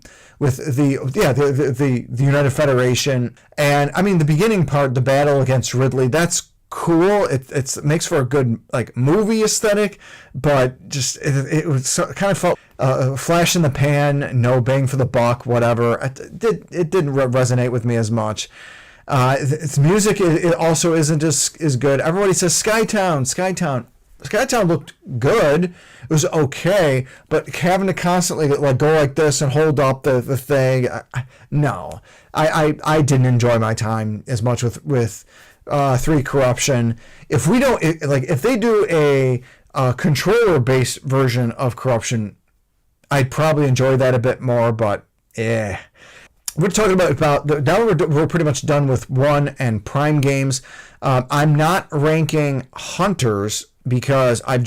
Speaker 1: the United Federation, and I mean the beginning part, the battle against Ridley, that's cool. It makes for a good like movie aesthetic, but just it was kind of felt a flash in the pan, no bang for the buck, whatever. It didn't resonate with me as much. Its music it also isn't as good. Everybody says Skytown looked good. It was okay, but having to constantly like go like this and hold up the thing, no. I didn't enjoy my time as much with 3 Corruption. If they do a controller based version of Corruption, I'd probably enjoy that a bit more, but we're talking about now we're pretty much done with 1 and Prime games. I'm not ranking Hunters because I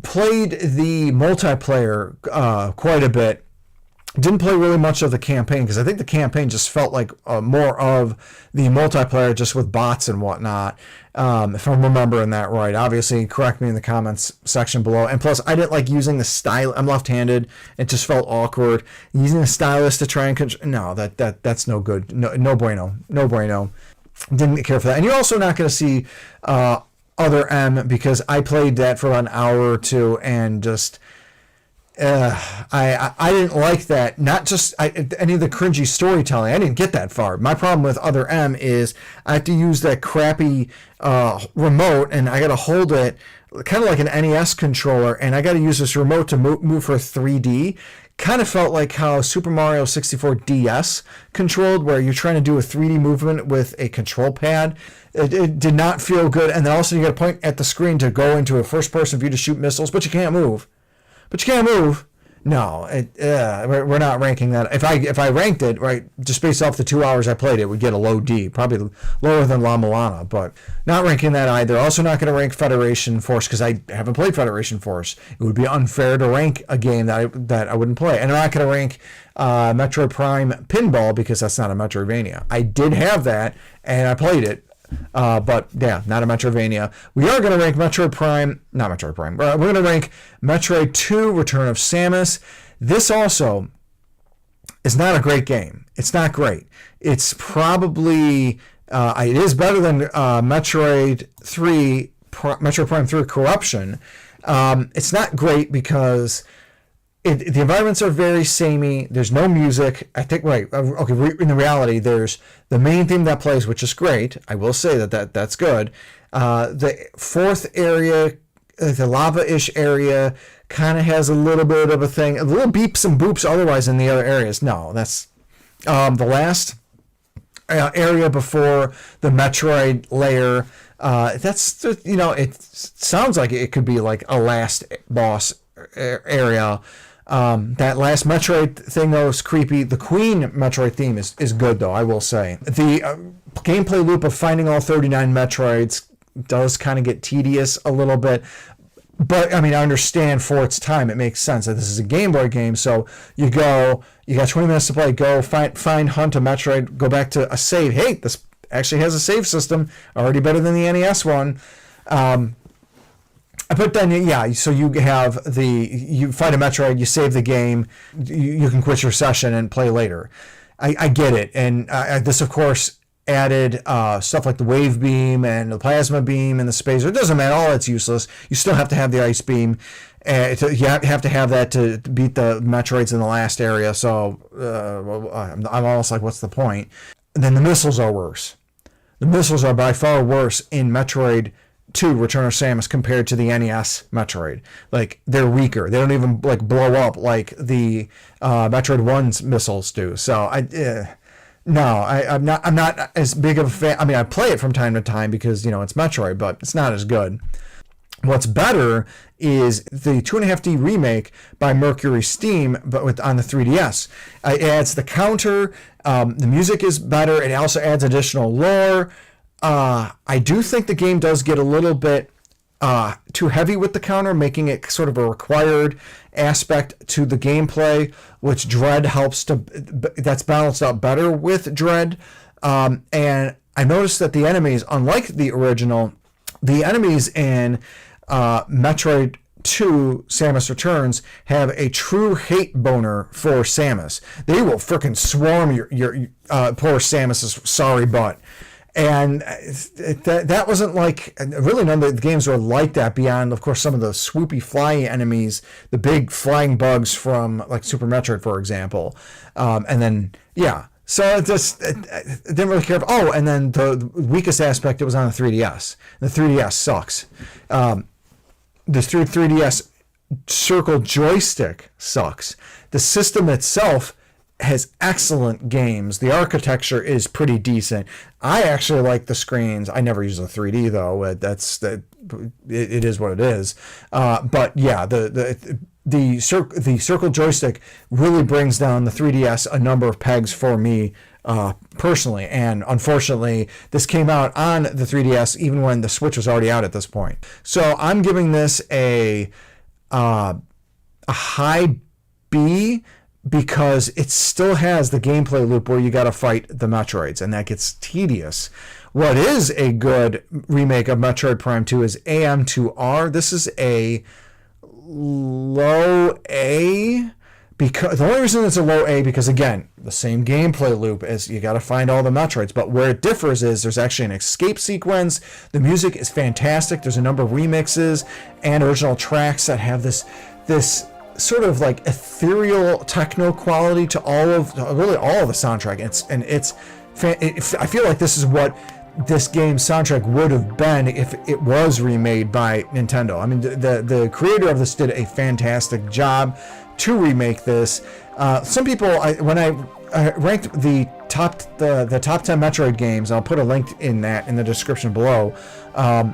Speaker 1: played the multiplayer quite a bit. Didn't play really much of the campaign because I think the campaign just felt like more of the multiplayer, just with bots and whatnot. If I'm remembering that right, obviously correct me in the comments section below. And plus, I didn't like using the style. I'm left-handed. It just felt awkward using a stylus to try and control. No, that's no good. No bueno. Didn't care for that. And you're also not going to see Other M, because I played that for about an hour or two and just I didn't like that. Not just any of the cringy storytelling. I didn't get that far. My problem with Other M is I have to use that crappy remote, and I got to hold it kind of like an NES controller, and I got to use this remote to move for 3D. Kind of felt like how Super Mario 64 DS controlled, where you're trying to do a 3D movement with a control pad. It did not feel good. And then also you got to point at the screen to go into a first-person view to shoot missiles, but you can't move. No, we're not ranking that. If I ranked it, right, just based off the 2 hours I played, it would get a low D, probably lower than La Milana, but not ranking that either. Also not going to rank Federation Force because I haven't played Federation Force. It would be unfair to rank a game that I wouldn't play. And I'm not going to rank Metroid Prime Pinball because that's not a Metroidvania. I did have that, and I played it. But yeah, not a Metroidvania. We are going to rank Metroid Prime, not Metroid Prime. We're going to rank Metroid 2: Return of Samus. This also is not a great game. It's not great. It's probably it is better than Metroid Prime 3 Corruption. It's not great because the environments are very samey. There's no music. I think, right, okay, in the reality, there's the main theme that plays, which is great. I will say that's good. The fourth area, the lava-ish area, kind of has a little bit of a thing. A little beeps and boops otherwise in the other areas. No, that's the last area before the Metroid layer. That's, it sounds like it could be like a last boss area. That last Metroid thing, though, is creepy. The Queen Metroid theme is good, though, I will say. The gameplay loop of finding all 39 Metroids does kind of get tedious a little bit. But, I mean, I understand for its time. It makes sense that this is a Game Boy game. So you got 20 minutes to play. Go find, hunt a Metroid. Go back to a save. Hey, this actually has a save system. Already better than the NES one. But then, yeah, so you fight a Metroid, you save the game, you can quit your session and play later. I get it. And this, of course, added stuff like the wave beam and the plasma beam and the spacer. It doesn't matter. All that's useless. You still have to have the ice beam. You have to have that to beat the Metroids in the last area. So I'm almost like, what's the point? And then the missiles are worse. The missiles are by far worse in Metroid 2 Return of Samus compared to the NES Metroid. Like, they're weaker. They don't even like blow up like the Metroid 1's missiles do. So I'm not as big of a fan. I mean, I play it from time to time because it's Metroid, but it's not as good. What's better is the 2.5D remake by Mercury Steam, but on the 3DS. It adds the counter. The music is better. It also adds additional lore. I do think the game does get a little bit too heavy with the counter, making it sort of a required aspect to the gameplay, which Dread helps to. That's balanced out better with Dread. And I noticed that the enemies, unlike the original, the enemies in Metroid 2 Samus Returns have a true hate boner for Samus. They will frickin' swarm your poor Samus's sorry butt. And that wasn't like, really none of the games were like that beyond, of course, some of the swoopy flying enemies, the big flying bugs from like Super Metroid, for example. And then, yeah. So it didn't really care. Oh, and then the weakest aspect, it was on the 3DS. The 3DS sucks. The 3DS circle joystick sucks. The system itself has excellent games. The architecture is pretty decent. I actually like the screens. I never use the 3D though. It is what it is. But yeah, the circle joystick really brings down the 3DS a number of pegs for me personally. And unfortunately, this came out on the 3DS even when the Switch was already out at this point. So I'm giving this a high B, because it still has the gameplay loop where you got to fight the Metroids, and that gets tedious. What is a good remake of Metroid Prime 2 is AM2R. This is a low A, because the only reason it's a low A, because again, the same gameplay loop as you got to find all the Metroids, but where it differs is there's actually an escape sequence. The music is fantastic. There's a number of remixes and original tracks that have this sort of like ethereal techno quality to all of the soundtrack. I feel like this is what this game's soundtrack would have been if it was remade by Nintendo. I mean, the creator of this did a fantastic job to remake this. Some people, when I ranked the top 10 Metroid games, I'll put a link in the description below. A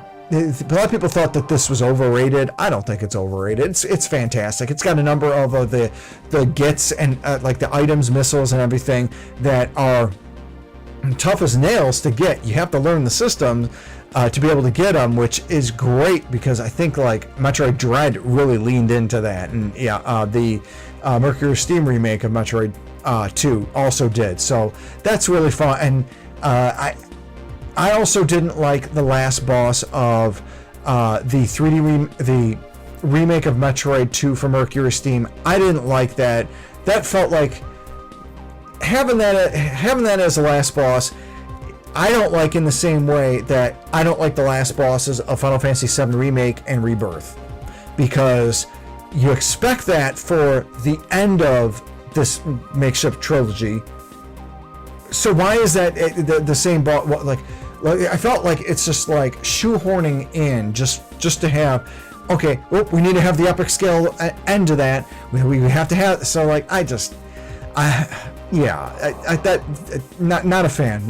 Speaker 1: lot of people thought that this was overrated. I don't think it's overrated. It's fantastic. It's got a number of the gets and like the items, missiles, and everything that are tough as nails to get. You have to learn the system to be able to get them, which is great because I think like Metroid Dread really leaned into that, and the Mercury Steam remake of Metroid 2 also did. So that's really fun. And I also didn't like the last boss of the remake of Metroid 2 for Mercury Steam. I didn't like that. That felt like having that as the last boss. I don't like in the same way that I don't like the last bosses of Final Fantasy VII Remake and Rebirth, because you expect that for the end of this makeshift trilogy. So why is that the same boss? Like I felt like it's just like shoehorning in just to have. Okay, we need to have the epic scale end to that. We have to have. So like not a fan.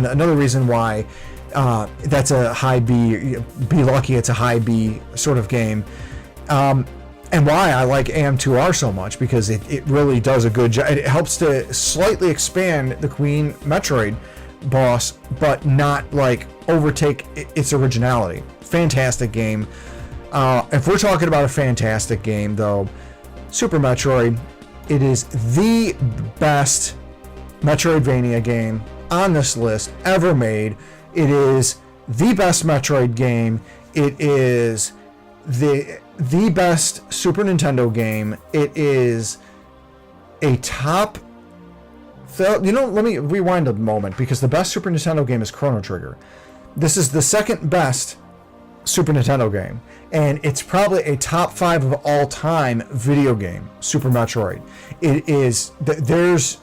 Speaker 1: Another reason why that's a high B. Be lucky it's a high B sort of game, and why I like AM2R so much, because it really does a good job. It helps to slightly expand the Queen Metroid boss, but not like overtake its originality. Fantastic game. If we're talking about a fantastic game, though, Super Metroid. It is the best Metroidvania game on this list ever made. It is the best Metroid game. It is the best Super Nintendo game. It is a top... let me rewind a moment, because the best Super Nintendo game is Chrono Trigger. This is the second best Super Nintendo game, and it's probably a top 5 of all time video game, Super Metroid. It is there's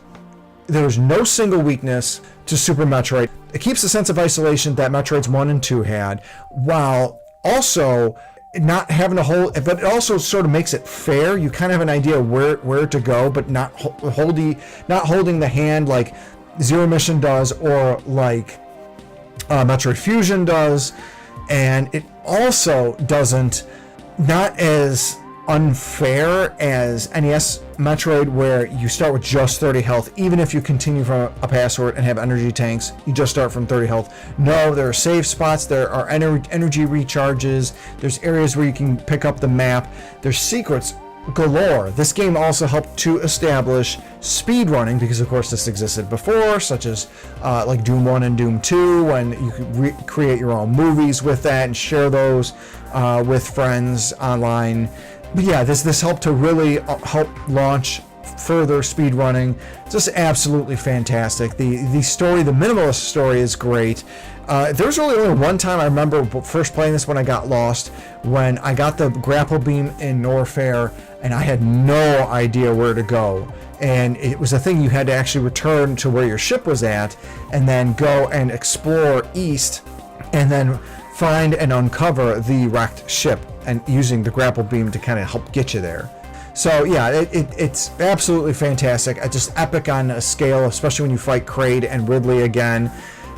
Speaker 1: no single weakness to Super Metroid. It keeps the sense of isolation that Metroids 1 and 2 had, while also not having a whole, but it also sort of makes it fair. You kind of have an idea where to go, but not holding the hand like Zero Mission does, or like Metroid Fusion does. And it also not as unfair as NES Metroid, where you start with just 30 health, even if you continue from a password and have energy tanks, you just start from 30 health. No, there are save spots, there are energy recharges, there's areas where you can pick up the map, there's secrets galore. This game also helped to establish speedrunning, because of course this existed before, such as like Doom 1 and Doom 2, when you could create your own movies with that and share those with friends online. But yeah, this helped to really help launch further speedrunning. Just absolutely fantastic. The story, the minimalist story, is great. There was really only one time I remember first playing this when I got lost, when I got the grapple beam in Norfair and I had no idea where to go. And it was a thing you had to actually return to where your ship was at and then go and explore east and then find and uncover the wrecked ship, and using the grapple beam to kind of help get you there. So yeah, it's absolutely fantastic. Just epic on a scale, especially when you fight Kraid and Ridley again.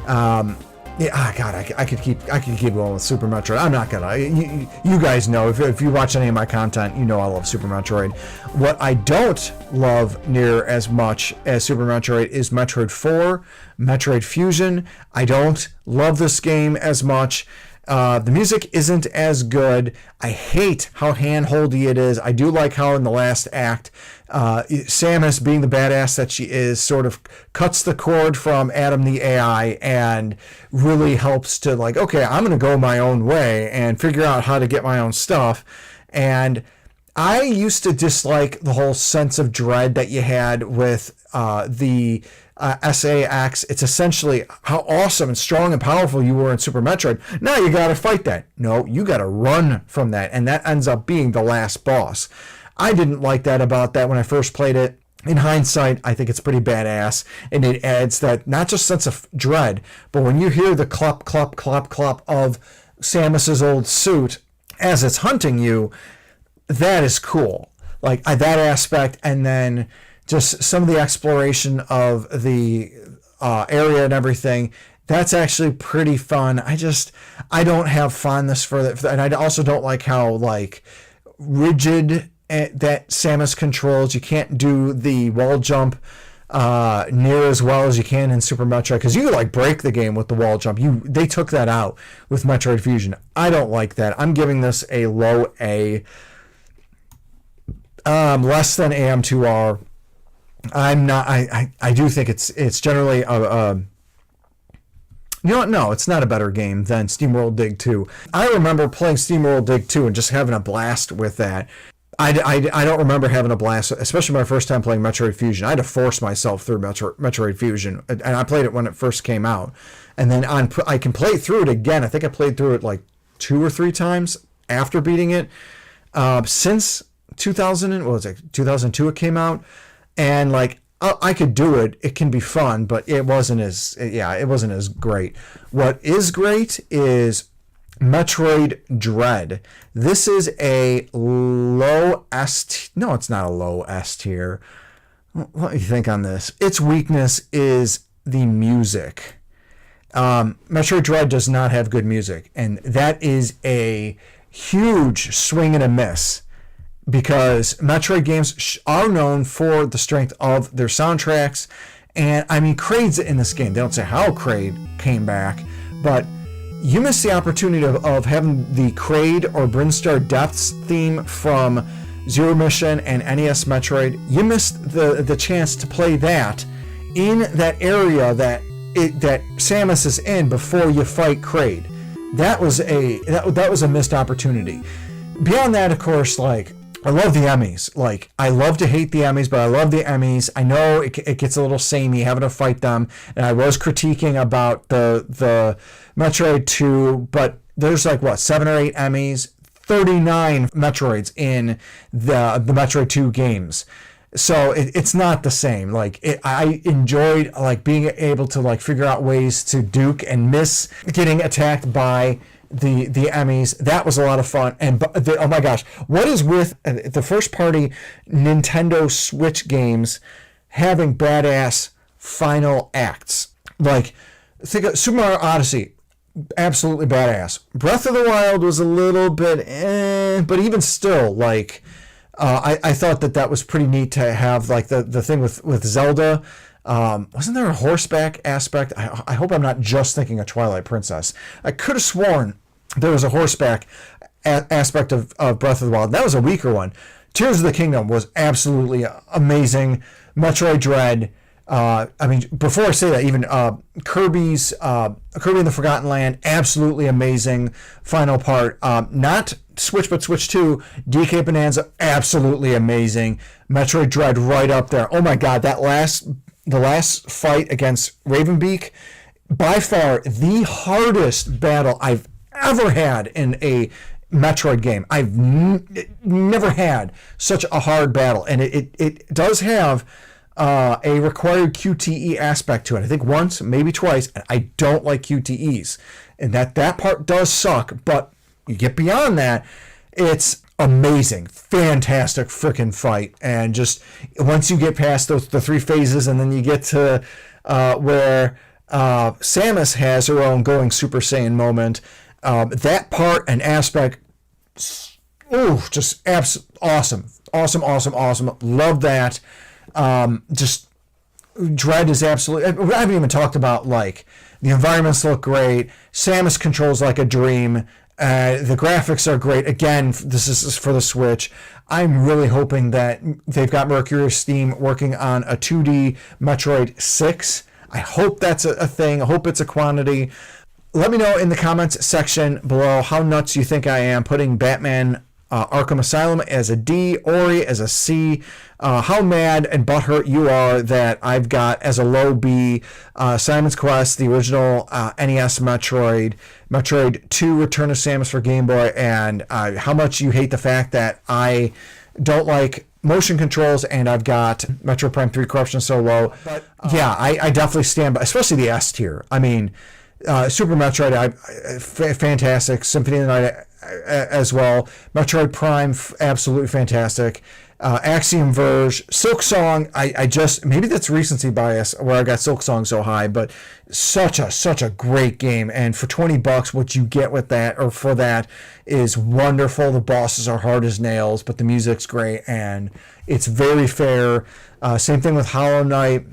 Speaker 1: God, I could keep going with Super Metroid. I'm not gonna. You guys know, if you watch any of my content, you know I love Super Metroid. What I don't love near as much as Super Metroid is Metroid 4, Metroid Fusion. I don't love this game as much. The music isn't as good. I hate how hand-holdy it is. I do like how in the last act, Samus, being the badass that she is, sort of cuts the cord from Adam the AI and really helps to, like, okay, I'm going to go my own way and figure out how to get my own stuff. And I used to dislike the whole sense of dread that you had with the SAX. It's essentially how awesome and strong and powerful you were in Super Metroid. Now you gotta fight that. No, you gotta run from that, and that ends up being the last boss. I didn't like that about that when I first played it. In hindsight, I think it's pretty badass, and it adds that not just sense of dread, but when you hear the clop, clop, clop, clop of Samus's old suit as it's hunting you, that is cool. Like that aspect, and then just some of the exploration of the area and everything. That's actually pretty fun. I don't have fondness for that, and I also don't like how like rigid that Samus controls. You can't do the wall jump near as well as you can in Super Metroid, because you could like break the game with the wall jump. They took that out with Metroid Fusion. I don't like that. I'm giving this a low A, less than AM2R. I'm not. I do think it's generally a you know what? No, it's not a better game than SteamWorld Dig 2. I remember playing SteamWorld Dig 2 and just having a blast with that. I don't remember having a blast, especially my first time playing Metroid Fusion. I had to force myself through Metroid Fusion, and I played it when it first came out. And then I can play through it again. I think I played through it like 2 or 3 times after beating it. Since 2002 it came out, and like I could do it. It can be fun, but it wasn't as great. What is great is Metroid Dread. This is a low S. No, it's not a low S tier. Let me think on this. Its weakness is the music. Metroid Dread does not have good music, and that is a huge swing and a miss, because Metroid games are known for the strength of their soundtracks. And I mean, Kraid's in this game. They don't say how Kraid came back, but you missed the opportunity of having the Kraid or Brinstar Depths theme from Zero Mission and NES Metroid. You missed the chance to play that in that area that Samus is in before you fight Kraid. That was a missed opportunity. Beyond that, of course, like, I love the Emmys. Like, I love to hate the Emmys, but I love the Emmys. I know it gets a little samey having to fight them, and I was critiquing about the Metroid 2, but there's like, 7 or 8 Emmys, 39 Metroids in the Metroid 2 games. So it's not the same. Like, I enjoyed like being able to like figure out ways to duke and miss getting attacked by the Emmys. That was a lot of fun. And oh my gosh, what is with the first party Nintendo Switch games having badass final acts? Like, think of Super Mario Odyssey, absolutely badass. Breath of the Wild was a little bit but even still, like, I thought that was pretty neat to have, like, the thing with Zelda. Wasn't there a horseback aspect? I hope I'm not just thinking of Twilight Princess. I could have sworn there was a horseback aspect of Breath of the Wild. That was a weaker one. Tears of the Kingdom was absolutely amazing. Metroid Dread. I mean, before I say that, even Kirby in the Forgotten Land, absolutely amazing final part. Not Switch, but Switch 2, DK Bonanza, absolutely amazing. Metroid Dread right up there. Oh my god, the last fight against Ravenbeak, by far the hardest battle I've ever had in a Metroid game. I've never had such a hard battle, and it does have a required QTE aspect to it. I think once, maybe twice, and I don't like QTEs, and that part does suck, but you get beyond that, it's amazing, fantastic freaking fight. And just once you get past the 3 phases, and then you get to where Samus has her own going Super Saiyan moment, that part and aspect, just awesome. Love that. Just Dread is absolutely. I haven't even talked about, like, the environments look great. Samus controls like a dream. The graphics are great. Again, this is for the Switch. I'm really hoping that they've got Mercury Steam working on a 2D Metroid 6. I hope that's a thing. I hope it's a quantity. Let me know in the comments section below how nuts you think I am putting Batman Arkham Asylum as a D, Ori as a C, how mad and butthurt you are that I've got as a low B Simon's Quest, the original NES Metroid, Metroid 2 Return of Samus for Game Boy, and how much you hate the fact that I don't like motion controls, and I've got Metroid Prime 3 Corruption so low. But yeah, I definitely stand by, especially the S tier. I mean, Super Metroid, fantastic. Symphony of the Night as well. Metroid Prime, absolutely fantastic. Axiom Verge, Silk Song, I just, maybe that's recency bias where I got Silk Song so high, but such a great game. And for $20, what you get with that, or for that, is wonderful. The bosses are hard as nails, but the music's great, and it's very fair. Same thing with Hollow Knight,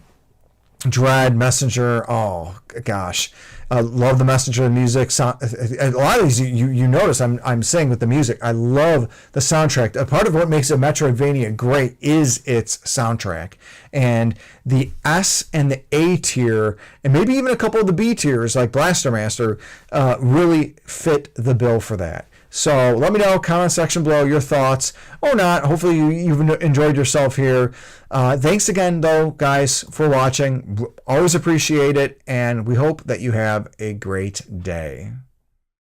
Speaker 1: Dread, Messenger. Oh gosh, love the Messenger music. A lot of these you notice I'm saying with the music. I love the soundtrack. A part of what makes a Metroidvania great is its soundtrack, and the S and the A tier, and maybe even a couple of the B tiers like Blaster Master, really fit the bill for that. So let me know, comment section below, your thoughts or not. Hopefully you've enjoyed yourself here. Thanks again, though, guys, for watching. Always appreciate it, and we hope that you have a great day.